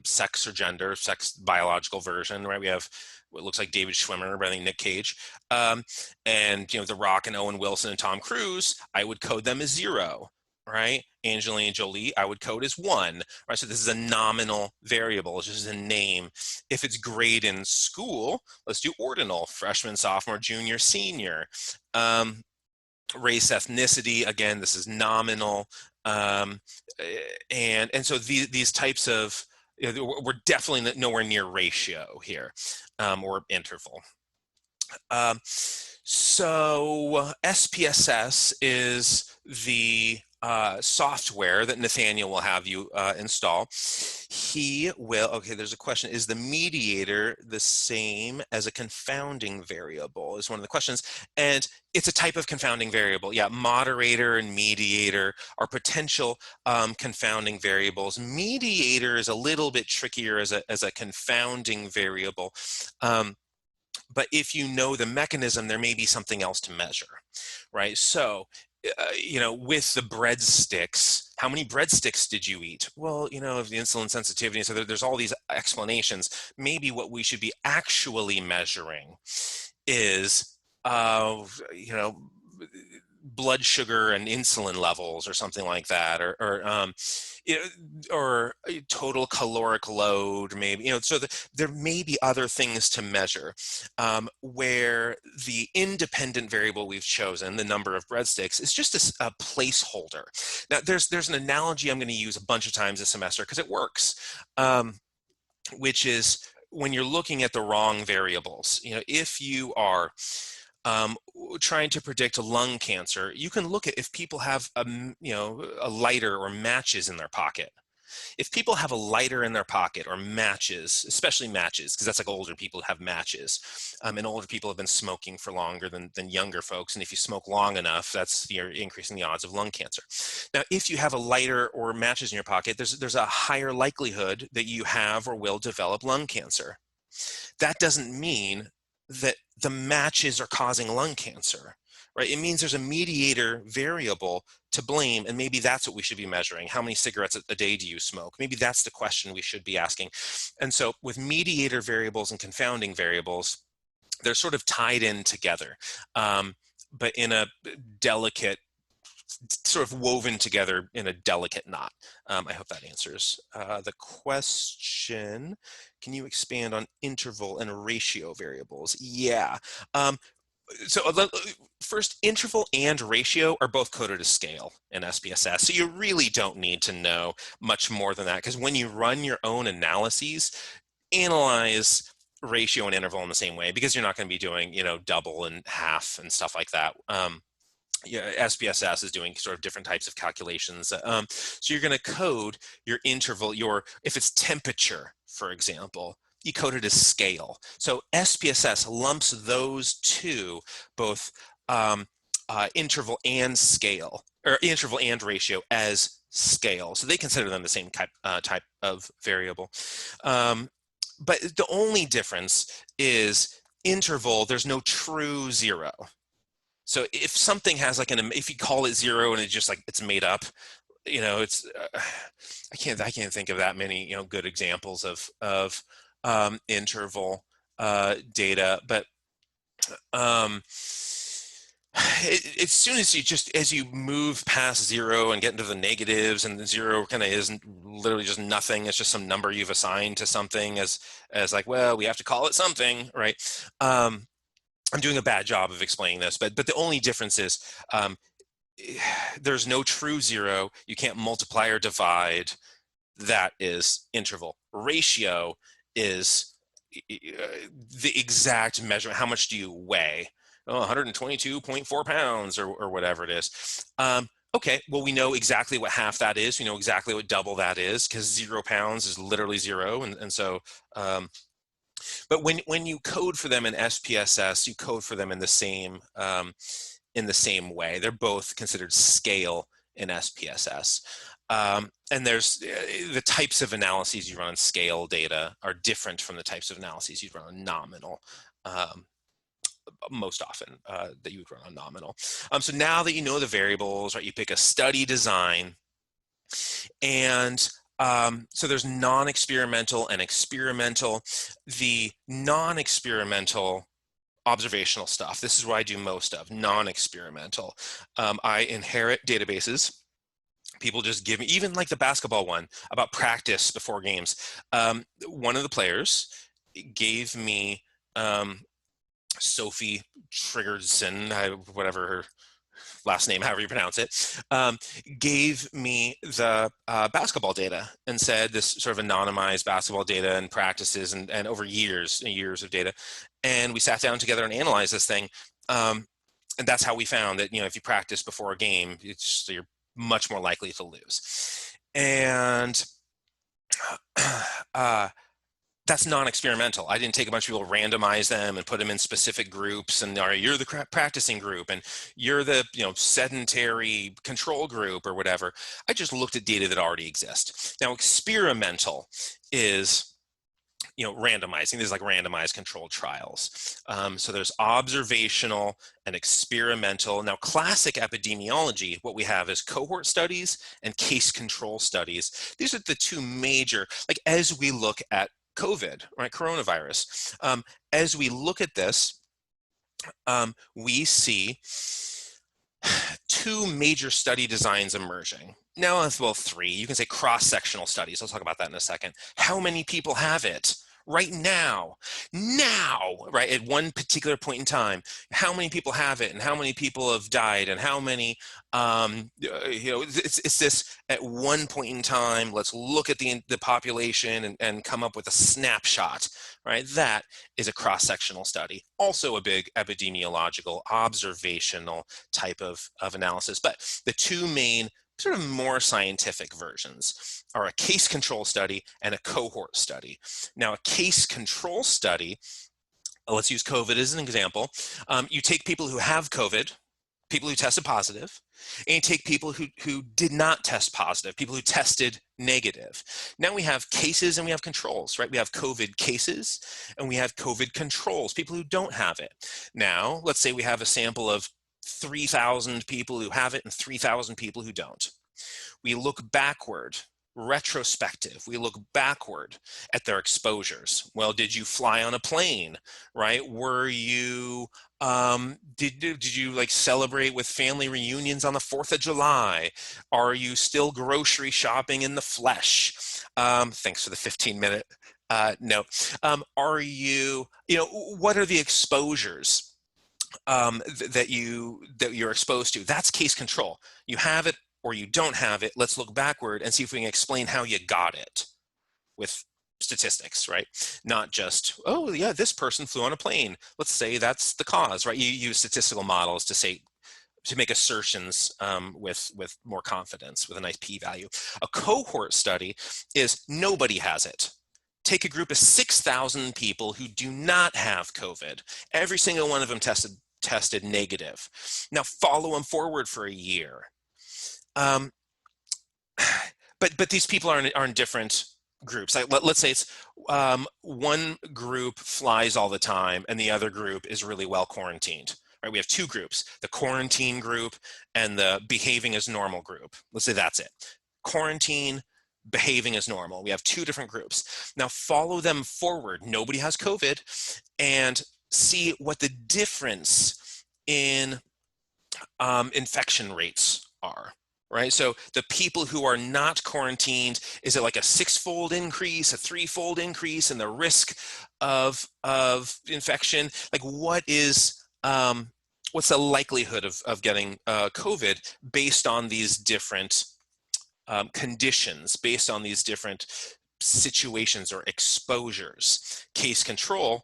sex or gender, sex biological version, right? We have what looks like David Schwimmer, but I think Nick Cage, and The Rock and Owen Wilson and Tom Cruise. I would code them as 0. Right? Angelina Jolie, I would code as 1, right? So this is a nominal variable, it's just a name. If it's grade in school, let's do ordinal, freshman, sophomore, junior, senior. Race, ethnicity, again, this is nominal. And so these types of, we're definitely nowhere near ratio here, or interval. So SPSS is the software that Nathaniel will have you install. He will, okay, there's a question. Is the mediator the same as a confounding variable is one of the questions. And it's a type of confounding variable. Yeah, moderator and mediator are potential confounding variables. Mediator is a little bit trickier as a confounding variable. But if you know the mechanism, there may be something else to measure, right? So, with the breadsticks, how many breadsticks did you eat? Well, of the insulin sensitivity, so there's all these explanations. Maybe what we should be actually measuring is, blood sugar and insulin levels or something like that, or total caloric load, maybe, so there may be other things to measure, where the independent variable we've chosen, the number of breadsticks, is just a placeholder. Now, there's an analogy I'm going to use a bunch of times this semester because it works, which is when you're looking at the wrong variables. If you are trying to predict lung cancer, you can look at if people have a lighter or matches in their pocket. If people have a lighter in their pocket or matches, especially matches, because that's like older people have matches, and older people have been smoking for longer than younger folks. And if you smoke long enough, you're increasing the odds of lung cancer. Now, if you have a lighter or matches in your pocket, there's a higher likelihood that you have or will develop lung cancer. That doesn't mean that the matches are causing lung cancer, right? It means there's a mediator variable to blame, and maybe that's what we should be measuring. How many cigarettes a day do you smoke? Maybe that's the question we should be asking. And so with mediator variables and confounding variables, they're sort of tied in together, but in a delicate, sort of woven together in a delicate knot. I hope that answers the question. Can you expand on interval and ratio variables? Yeah. So first, interval and ratio are both coded as scale in SPSS. So you really don't need to know much more than that, because when you run your own analyses, analyze ratio and interval in the same way, because you're not going to be doing, double and half and stuff like that. SPSS is doing sort of different types of calculations. So you're going to code your interval, if it's temperature, for example, you code it as scale. So SPSS lumps those two, both interval and scale, or interval and ratio, as scale. So they consider them the same type of variable. But the only difference is interval, there's no true zero. So if something has if you call it zero and it's just it's made up, it's I can't think of that many good examples of interval data. But as soon as you move past zero and get into the negatives, and the zero kind of isn't literally just nothing, it's just some number you've assigned to something as well, we have to call it something, right? I'm doing a bad job of explaining this, but the only difference is there's no true zero. You can't multiply or divide. That is interval. Ratio is the exact measurement. How much do you weigh? 122.4 pounds or whatever it is. Okay, well, we know exactly what half that is. We know exactly what double that is, because 0 pounds is literally zero. And so but when you code for them in SPSS, you code for them in the same way. They're both considered scale in SPSS. And there's the types of analyses you run on scale data are different from the types of analyses you run on nominal. Most often that you would run on nominal. So now that you know the variables, right, you pick a study design, and so there's non-experimental and experimental. The non-experimental observational stuff, this is what I do most of, non-experimental. I inherit databases. People just give me, even like the basketball one about practice before games. One of the players gave me Sophie Triggerson, whatever her last name, however you pronounce it, gave me the basketball data and said this sort of anonymized basketball data and practices and over years and years of data. And we sat down together and analyzed this thing. And that's how we found that, if you practice before a game, you're much more likely to lose. And that's non-experimental. I didn't take a bunch of people, randomize them, and put them in specific groups. And all right, you're the practicing group, and you're the sedentary control group or whatever. I just looked at data that already exists. Now, experimental is randomizing. These like randomized controlled trials. So there's observational and experimental. Now, classic epidemiology, what we have is cohort studies and case control studies. These are the two major, like as we look at COVID, right, coronavirus. As we look at this, we see two major study designs emerging. Now, well, three. You can say cross-sectional studies. I'll talk about that in a second. How many people have it right now? Right, at one particular point in time, how many people have it, and how many people have died, and how many, it's this at one point in time. Let's look at the population and come up with a snapshot, right? That is a cross-sectional study. Also a big epidemiological, observational type of analysis. But the two main sort of more scientific versions are a case control study and a cohort study. Now, a case control study, let's use COVID as an example. You take people who have COVID, people who tested positive, and you take people who did not test positive, people who tested negative. Now we have cases and we have controls, right? We have COVID cases and we have COVID controls, people who don't have it. Now, let's say we have a sample of 3,000 people who have it and 3,000 people who don't. We look backward, retrospective. We look backward at their exposures. Well, did you fly on a plane, right? Were you, did you like celebrate with family reunions on the 4th of July? Are you still grocery shopping in the flesh? Thanks for the 15-minute note. Are you, what are the exposures that you're exposed to? That's case control. You have it or you don't have it. Let's look backward and see if we can explain how you got it with statistics, right? Not just, oh yeah, this person flew on a plane. Let's say that's the cause, right? You use statistical models to make assertions with more confidence, with a nice p-value. A cohort study is nobody has it. Take a group of 6,000 people who do not have COVID. Every single one of them tested negative. Now follow them forward for a year. But these people are in different groups. Like, let's say it's one group flies all the time and the other group is really well quarantined. Right? We have two groups, the quarantine group and the behaving as normal group. Let's say that's it. Quarantine, behaving as normal. We have two different groups. Now follow them forward. Nobody has COVID, and see what the difference in infection rates are. Right? So the people who are not quarantined, is it like a 6-fold increase, a 3-fold increase in the risk of infection? Like what's the likelihood of getting COVID based on these different conditions, based on these different situations or exposures? Case control,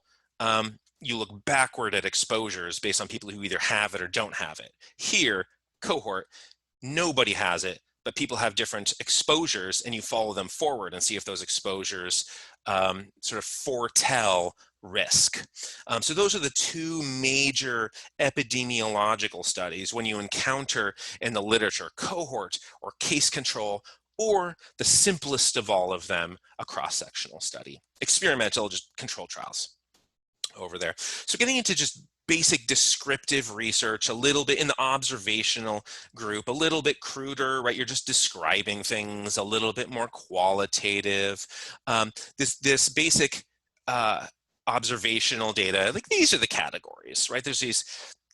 you look backward at exposures based on people who either have it or don't have it. Here, cohort, nobody has it, but people have different exposures, and you follow them forward and see if those exposures sort of foretell risk. So those are the two major epidemiological studies when you encounter in the literature cohort or case control, or the simplest of all of them, a cross-sectional study. Experimental, just control trials over there. So getting into just basic descriptive research, a little bit in the observational group, a little bit cruder, right? You're just describing things, a little bit more qualitative. This basic observational data, like these are the categories, right? There's these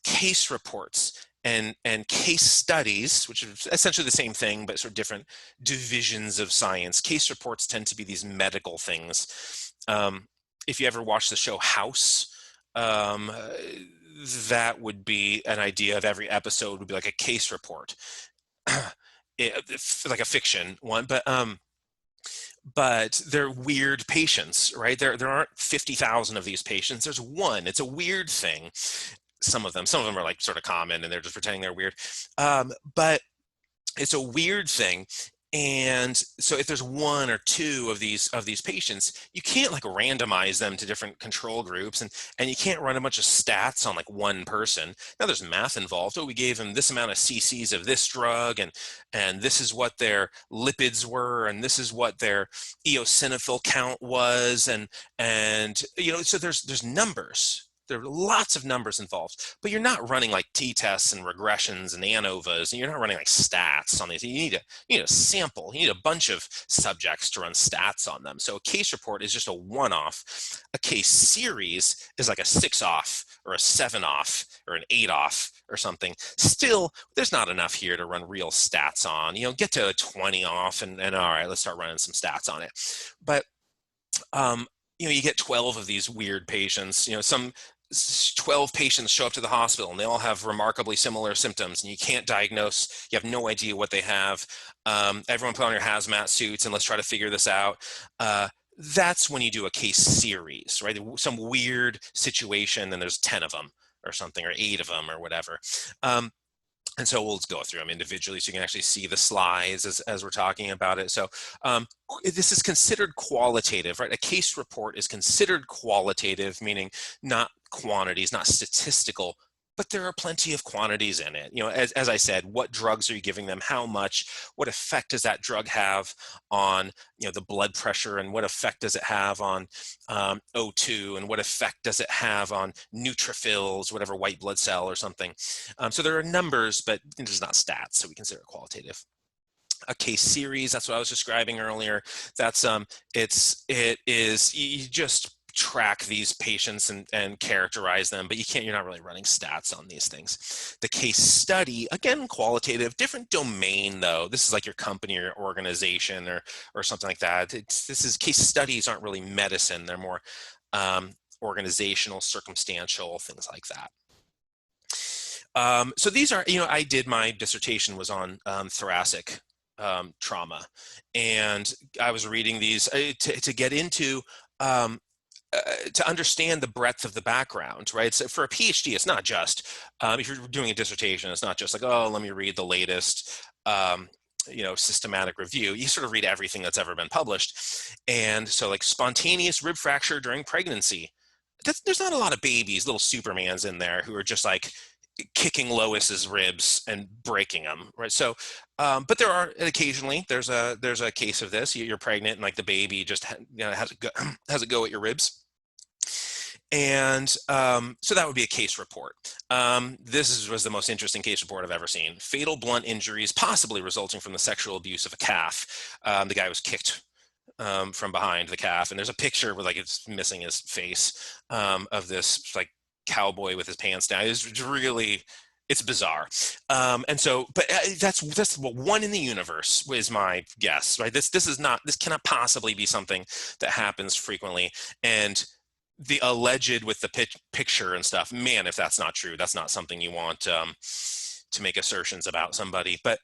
case reports and case studies, which are essentially the same thing, but sort of different divisions of science. Case reports tend to be these medical things. If you ever watch the show House, that would be an idea of every episode would be like a case report, like a fiction one, but they're weird patients, right? There aren't 50,000 of these patients. There's one. It's a weird thing. Some of them are like sort of common and they're just pretending they're weird. But it's a weird thing. And so if there's one or two of these patients, you can't like randomize them to different control groups, and you can't run a bunch of stats on like one person. Now there's math involved. Oh, we gave them this amount of cc's of this drug, and this is what their lipids were, and this is what their eosinophil count was, and you know, so there's numbers. There are lots of numbers involved, but you're not running like t-tests and regressions and ANOVAs, and you're not running like stats on these. You need a sample. You need a bunch of subjects to run stats on them. So a case report is just a one-off. A case series is like a 6-off or a 7-off or an 8-off or something. Still, there's not enough here to run real stats on. You know, get to a 20-off and all right, let's start running some stats on it. But you know, you get 12 of these weird patients. You know, some 12 patients show up to the hospital and they all have remarkably similar symptoms, and you can't diagnose. You have no idea what they have. Everyone put on your hazmat suits and let's try to figure this out. That's when you do a case series, right? Some weird situation and there's 10 of them or something, or 8 of them or whatever. And so we'll go through them individually so you can actually see the slides as we're talking about it. So this is considered qualitative, right? A case report is considered qualitative, meaning not quantities, not statistical, but there are plenty of quantities in it. You know, as I said, what drugs are you giving them? How much? What effect does that drug have on, you know, the blood pressure, and what effect does it have on O2, and what effect does it have on neutrophils, whatever, white blood cell or something? So there are numbers, but it's not stats, so we consider it qualitative. A case series, that's what I was describing earlier. That's it is, you just track these patients and characterize them, but you're not really running stats on these things. The case study, again, qualitative, different domain though. This is like your company or your organization or something like that. Case studies aren't really medicine. They're more organizational, circumstantial, things like that. So these are, you know, I did, my dissertation was on thoracic trauma, and I was reading these to get into to understand the breadth of the background, right? So for a PhD, it's not just, if you're doing a dissertation, it's not just like, oh, let me read the latest, you know, systematic review. You sort of read everything that's ever been published. And so like spontaneous rib fracture during pregnancy, there's not a lot of babies, little Supermans in there who are just like kicking Lois's ribs and breaking them, right? So, but there are occasionally there's a case of this. You're pregnant and like the baby just has a go at your ribs, and so that would be a case report. Was the most interesting case report I've ever seen. Fatal blunt injuries, possibly resulting from the sexual abuse of a calf. The guy was kicked from behind the calf, and there's a picture where like it's missing his face of this like cowboy with his pants down. It's bizarre. And so, but that's one in the universe is my guess, right? This cannot possibly be something that happens frequently. And the alleged with the picture and stuff, man, if that's not true, that's not something you want to make assertions about somebody. But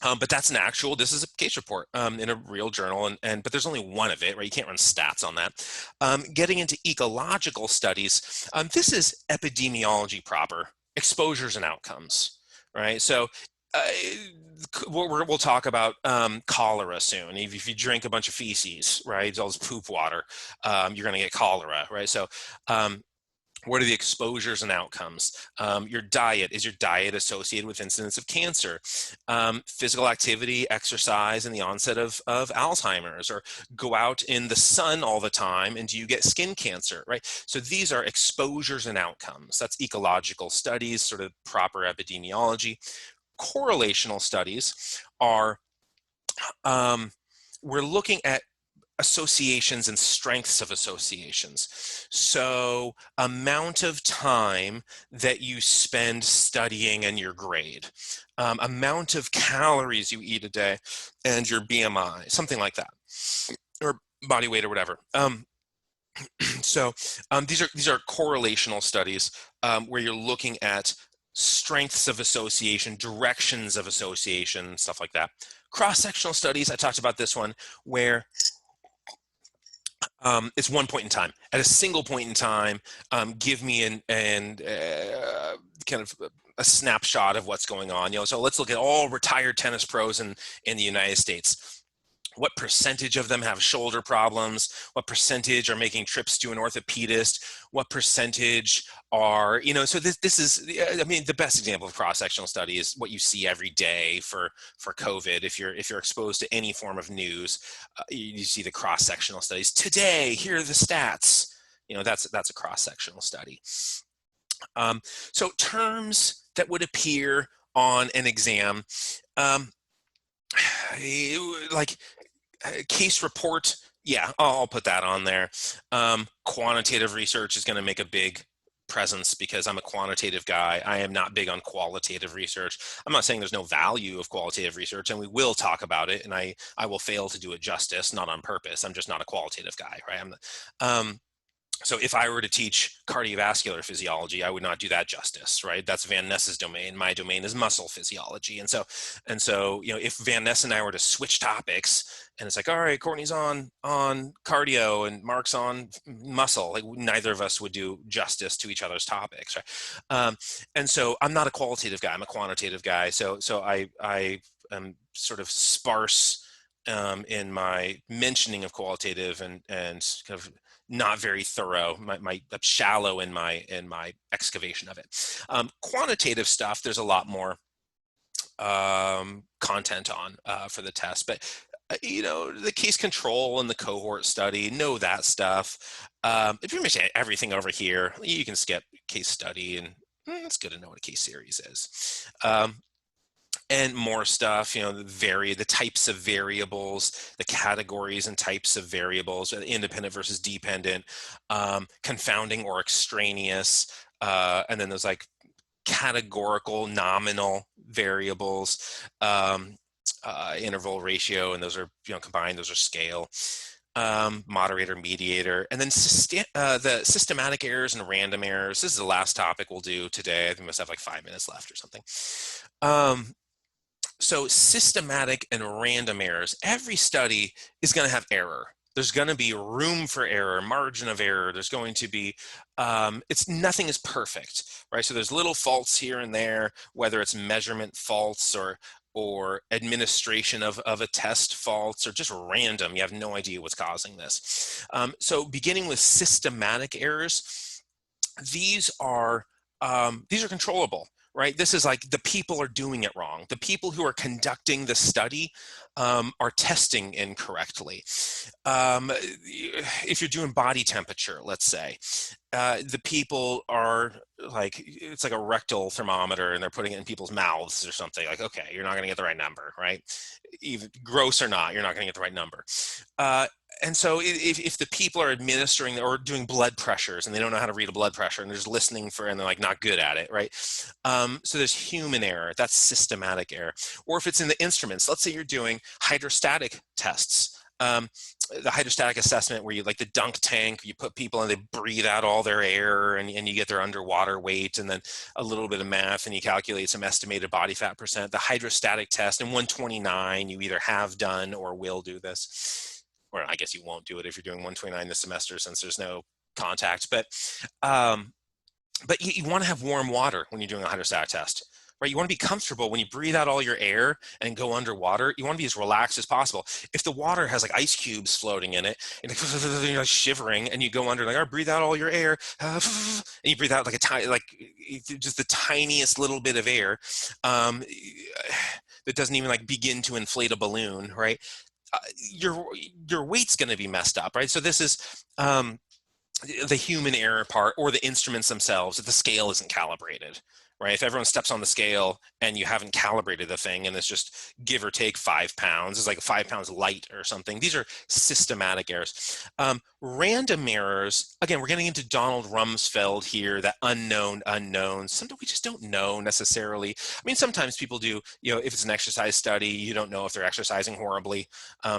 that's this is a case report in a real journal, but there's only one of it, right? You can't run stats on that. Getting into ecological studies, this is epidemiology proper, exposures and outcomes, right? So we'll talk about cholera soon. If you drink a bunch of feces, right, it's all this poop water, you're going to get cholera, right? So what are the exposures and outcomes? Your diet, is your diet associated with incidence of cancer? Physical activity, exercise, and the onset of Alzheimer's, or go out in the sun all the time and do you get skin cancer, right? So these are exposures and outcomes. That's ecological studies, sort of proper epidemiology. Correlational studies are, we're looking at associations and strengths of associations. So amount of time that you spend studying and your grade, amount of calories you eat a day and your BMI, something like that, or body weight or whatever. So these are correlational studies where you're looking at strengths of association, directions of association, stuff like that. Cross-sectional studies, I talked about this one, where it's one point in time. At a single point in time, give me kind of a snapshot of what's going on. So let's look at all retired tennis pros in the United States. What percentage of them have shoulder problems? What percentage are making trips to an orthopedist? What percentage are, so this is, I mean, the best example of cross-sectional study is what you see every day for COVID. If you're exposed to any form of news, you see the cross-sectional studies. Today, here are the stats. That's a cross-sectional study. So terms that would appear on an exam, like case report, yeah, I'll put that on there. Quantitative research is going to make a big presence because I'm a quantitative guy. I am not big on qualitative research. I'm not saying there's no value of qualitative research, and we will talk about it, and I will fail to do it justice, not on purpose. I'm just not a qualitative guy, right? So if I were to teach cardiovascular physiology, I would not do that justice, right? That's Van Ness's domain. My domain is muscle physiology. And so, if Van Ness and I were to switch topics, and it's like, all right, Courtney's on cardio and Mark's on muscle, like neither of us would do justice to each other's topics, right? And so I'm not a qualitative guy. I'm a quantitative guy. So I am sort of sparse in my mentioning of qualitative and kind of not very thorough, my shallow in my excavation of it. Quantitative stuff, there's a lot more content on for the test, but the case control and the cohort study, know that stuff. If you're missing everything over here, you can skip case study, and it's good to know what a case series is. And more stuff, the types of variables, the categories and types of variables, independent versus dependent, confounding or extraneous, and then there's like categorical nominal variables, interval ratio, and those are combined, those are scale, moderator, mediator, and then the systematic errors and random errors. This is the last topic we'll do today. I think we must have like 5 minutes left or something. So systematic and random errors, every study is going to have error. There's going to be room for error, margin of error. There's going to be, nothing is perfect, right? So there's little faults here and there, whether it's measurement faults or administration of a test faults, or just random. You have no idea what's causing this. So beginning with systematic errors, these are controllable. Right? This is like the people are doing it wrong. The people who are conducting the study are testing incorrectly. If you're doing body temperature, let's say, the people are like, it's like a rectal thermometer and they're putting it in people's mouths or something. Like, okay, you're not going to get the right number, right? Even gross or not, you're not going to get the right number. And so if the people are administering or doing blood pressures and they don't know how to read a blood pressure and they're just listening and they're like not good at it, right? So there's human error, that's systematic error. Or if it's in the instruments, let's say you're doing hydrostatic tests. The hydrostatic assessment where you like the dunk tank, you put people and they breathe out all their air and you get their underwater weight, and then a little bit of math and you calculate some estimated body fat percent. The hydrostatic test in 129, you either have done or will do this. Or I guess you won't do it if you're doing 129 this semester since there's no contact, but you want to have warm water when you're doing a hydrostatic test, right? You want to be comfortable when you breathe out all your air and go underwater. You want to be as relaxed as possible. If the water has like ice cubes floating in it and you're like shivering and you go under, like, oh, breathe out all your air, and you breathe out like just the tiniest little bit of air that doesn't even like begin to inflate a balloon, right? Your weight's going to be messed up, right? So this is the human error part, or the instruments themselves, if the scale isn't calibrated, right? If everyone steps on the scale and you haven't calibrated the thing and it's just give or take 5 pounds, it's like 5 pounds light or something. These are systematic errors. Random errors, again, we're getting into Donald Rumsfeld here, that unknown unknowns. Sometimes we just don't know necessarily. I mean, sometimes people do, if it's an exercise study, you don't know if they're exercising horribly.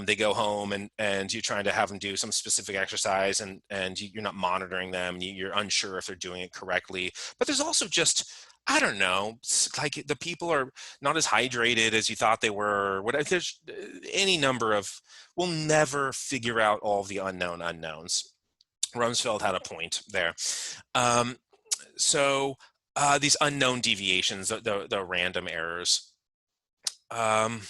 They go home and you're trying to have them do some specific exercise and you're not monitoring them. You're unsure if they're doing it correctly. But there's also just, I don't know, like the people are not as hydrated as you thought they were. Whatever, there's any number of, we'll never figure out all the unknown unknowns. Rumsfeld had a point there. So These unknown deviations, the random errors. Time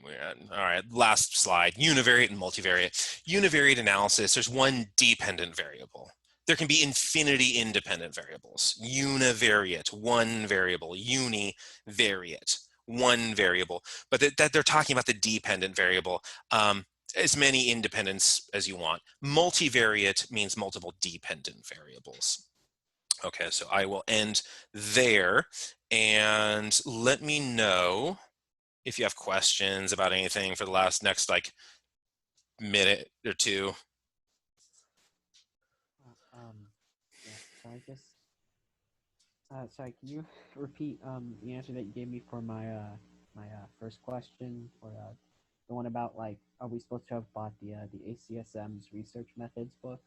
we're at. All right, last slide. Univariate and multivariate. Univariate analysis, there's one dependent variable. There can be infinity independent variables. Univariate, one variable. Univariate, one variable. But that they're talking about the dependent variable. As many independents as you want. Multivariate means multiple dependent variables. Okay, so I will end there, and let me know if you have questions about anything for the next like minute or two. Yeah, so I guess, sorry, can you repeat the answer that you gave me for my first question, or the one about, like, are we supposed to have bought the ACSM's research methods book?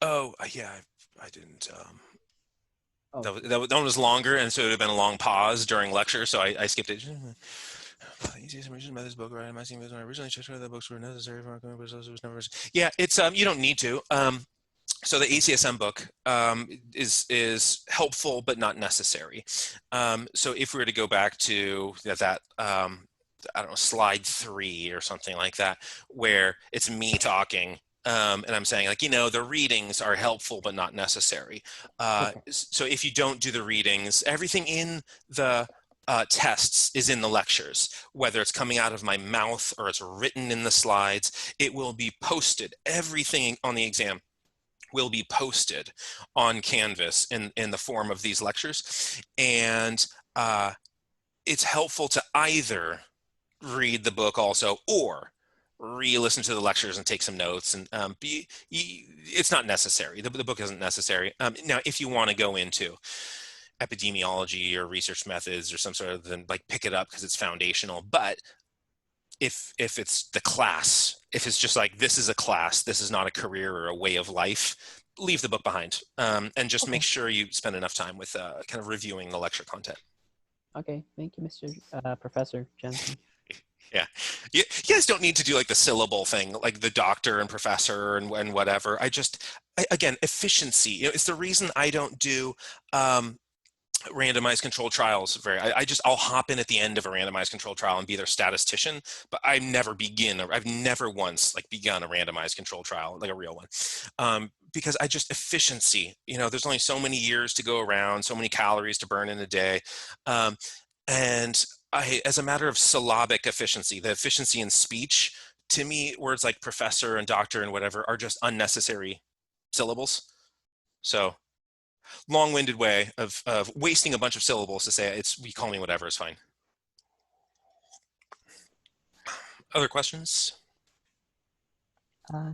Oh, yeah, I didn't. Oh, That one was longer, and so it would have been a long pause during lecture, so I skipped it. Methods book, right? Am I seeing this? I originally checked whether the books were necessary for my was never. Yeah, it's you don't need to. So the ACSM book is helpful but not necessary. So if we were to go back to that I don't know, slide 3 or something like that, where it's me talking. And I'm saying, like, the readings are helpful but not necessary. okay. So if you don't do the readings, everything in the tests is in the lectures, whether it's coming out of my mouth or it's written in the slides. It will be posted. Everything on the exam will be posted on Canvas in the form of these lectures. And it's helpful to either read the book also, or re-listen to the lectures and take some notes. And it's not necessary. The book isn't necessary. Now, if you want to go into epidemiology or research methods or some sort of, then like pick it up because it's foundational. But if it's the class, if it's just like, this is a class, this is not a career or a way of life, leave the book behind, and just make sure you spend enough time with kind of reviewing the lecture content. Okay, thank you, Mr. Professor Jensen. Yeah, you guys don't need to do like the syllable thing, like the doctor and professor and whatever. Again, efficiency. It's the reason I don't do randomized controlled trials. I'll hop in at the end of a randomized controlled trial and be their statistician, but I've never once like begun a randomized controlled trial, like a real one. Because efficiency, there's only so many years to go around, so many calories to burn in a day. And as a matter of syllabic efficiency, the efficiency in speech, to me, words like professor and doctor and whatever are just unnecessary syllables. So long-winded way of wasting a bunch of syllables to say we call me whatever is fine. Other questions?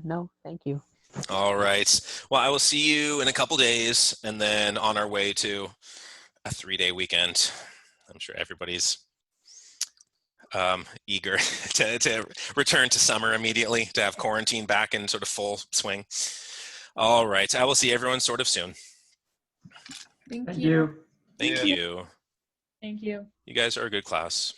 No, thank you. All right. Well, I will see you in a couple days, and then on our way to a 3-day weekend. I'm sure everybody's eager to return to summer immediately, to have quarantine back in sort of full swing. All right. I will see everyone sort of soon. Thank you. Thank you. Thank you. You guys are a good class.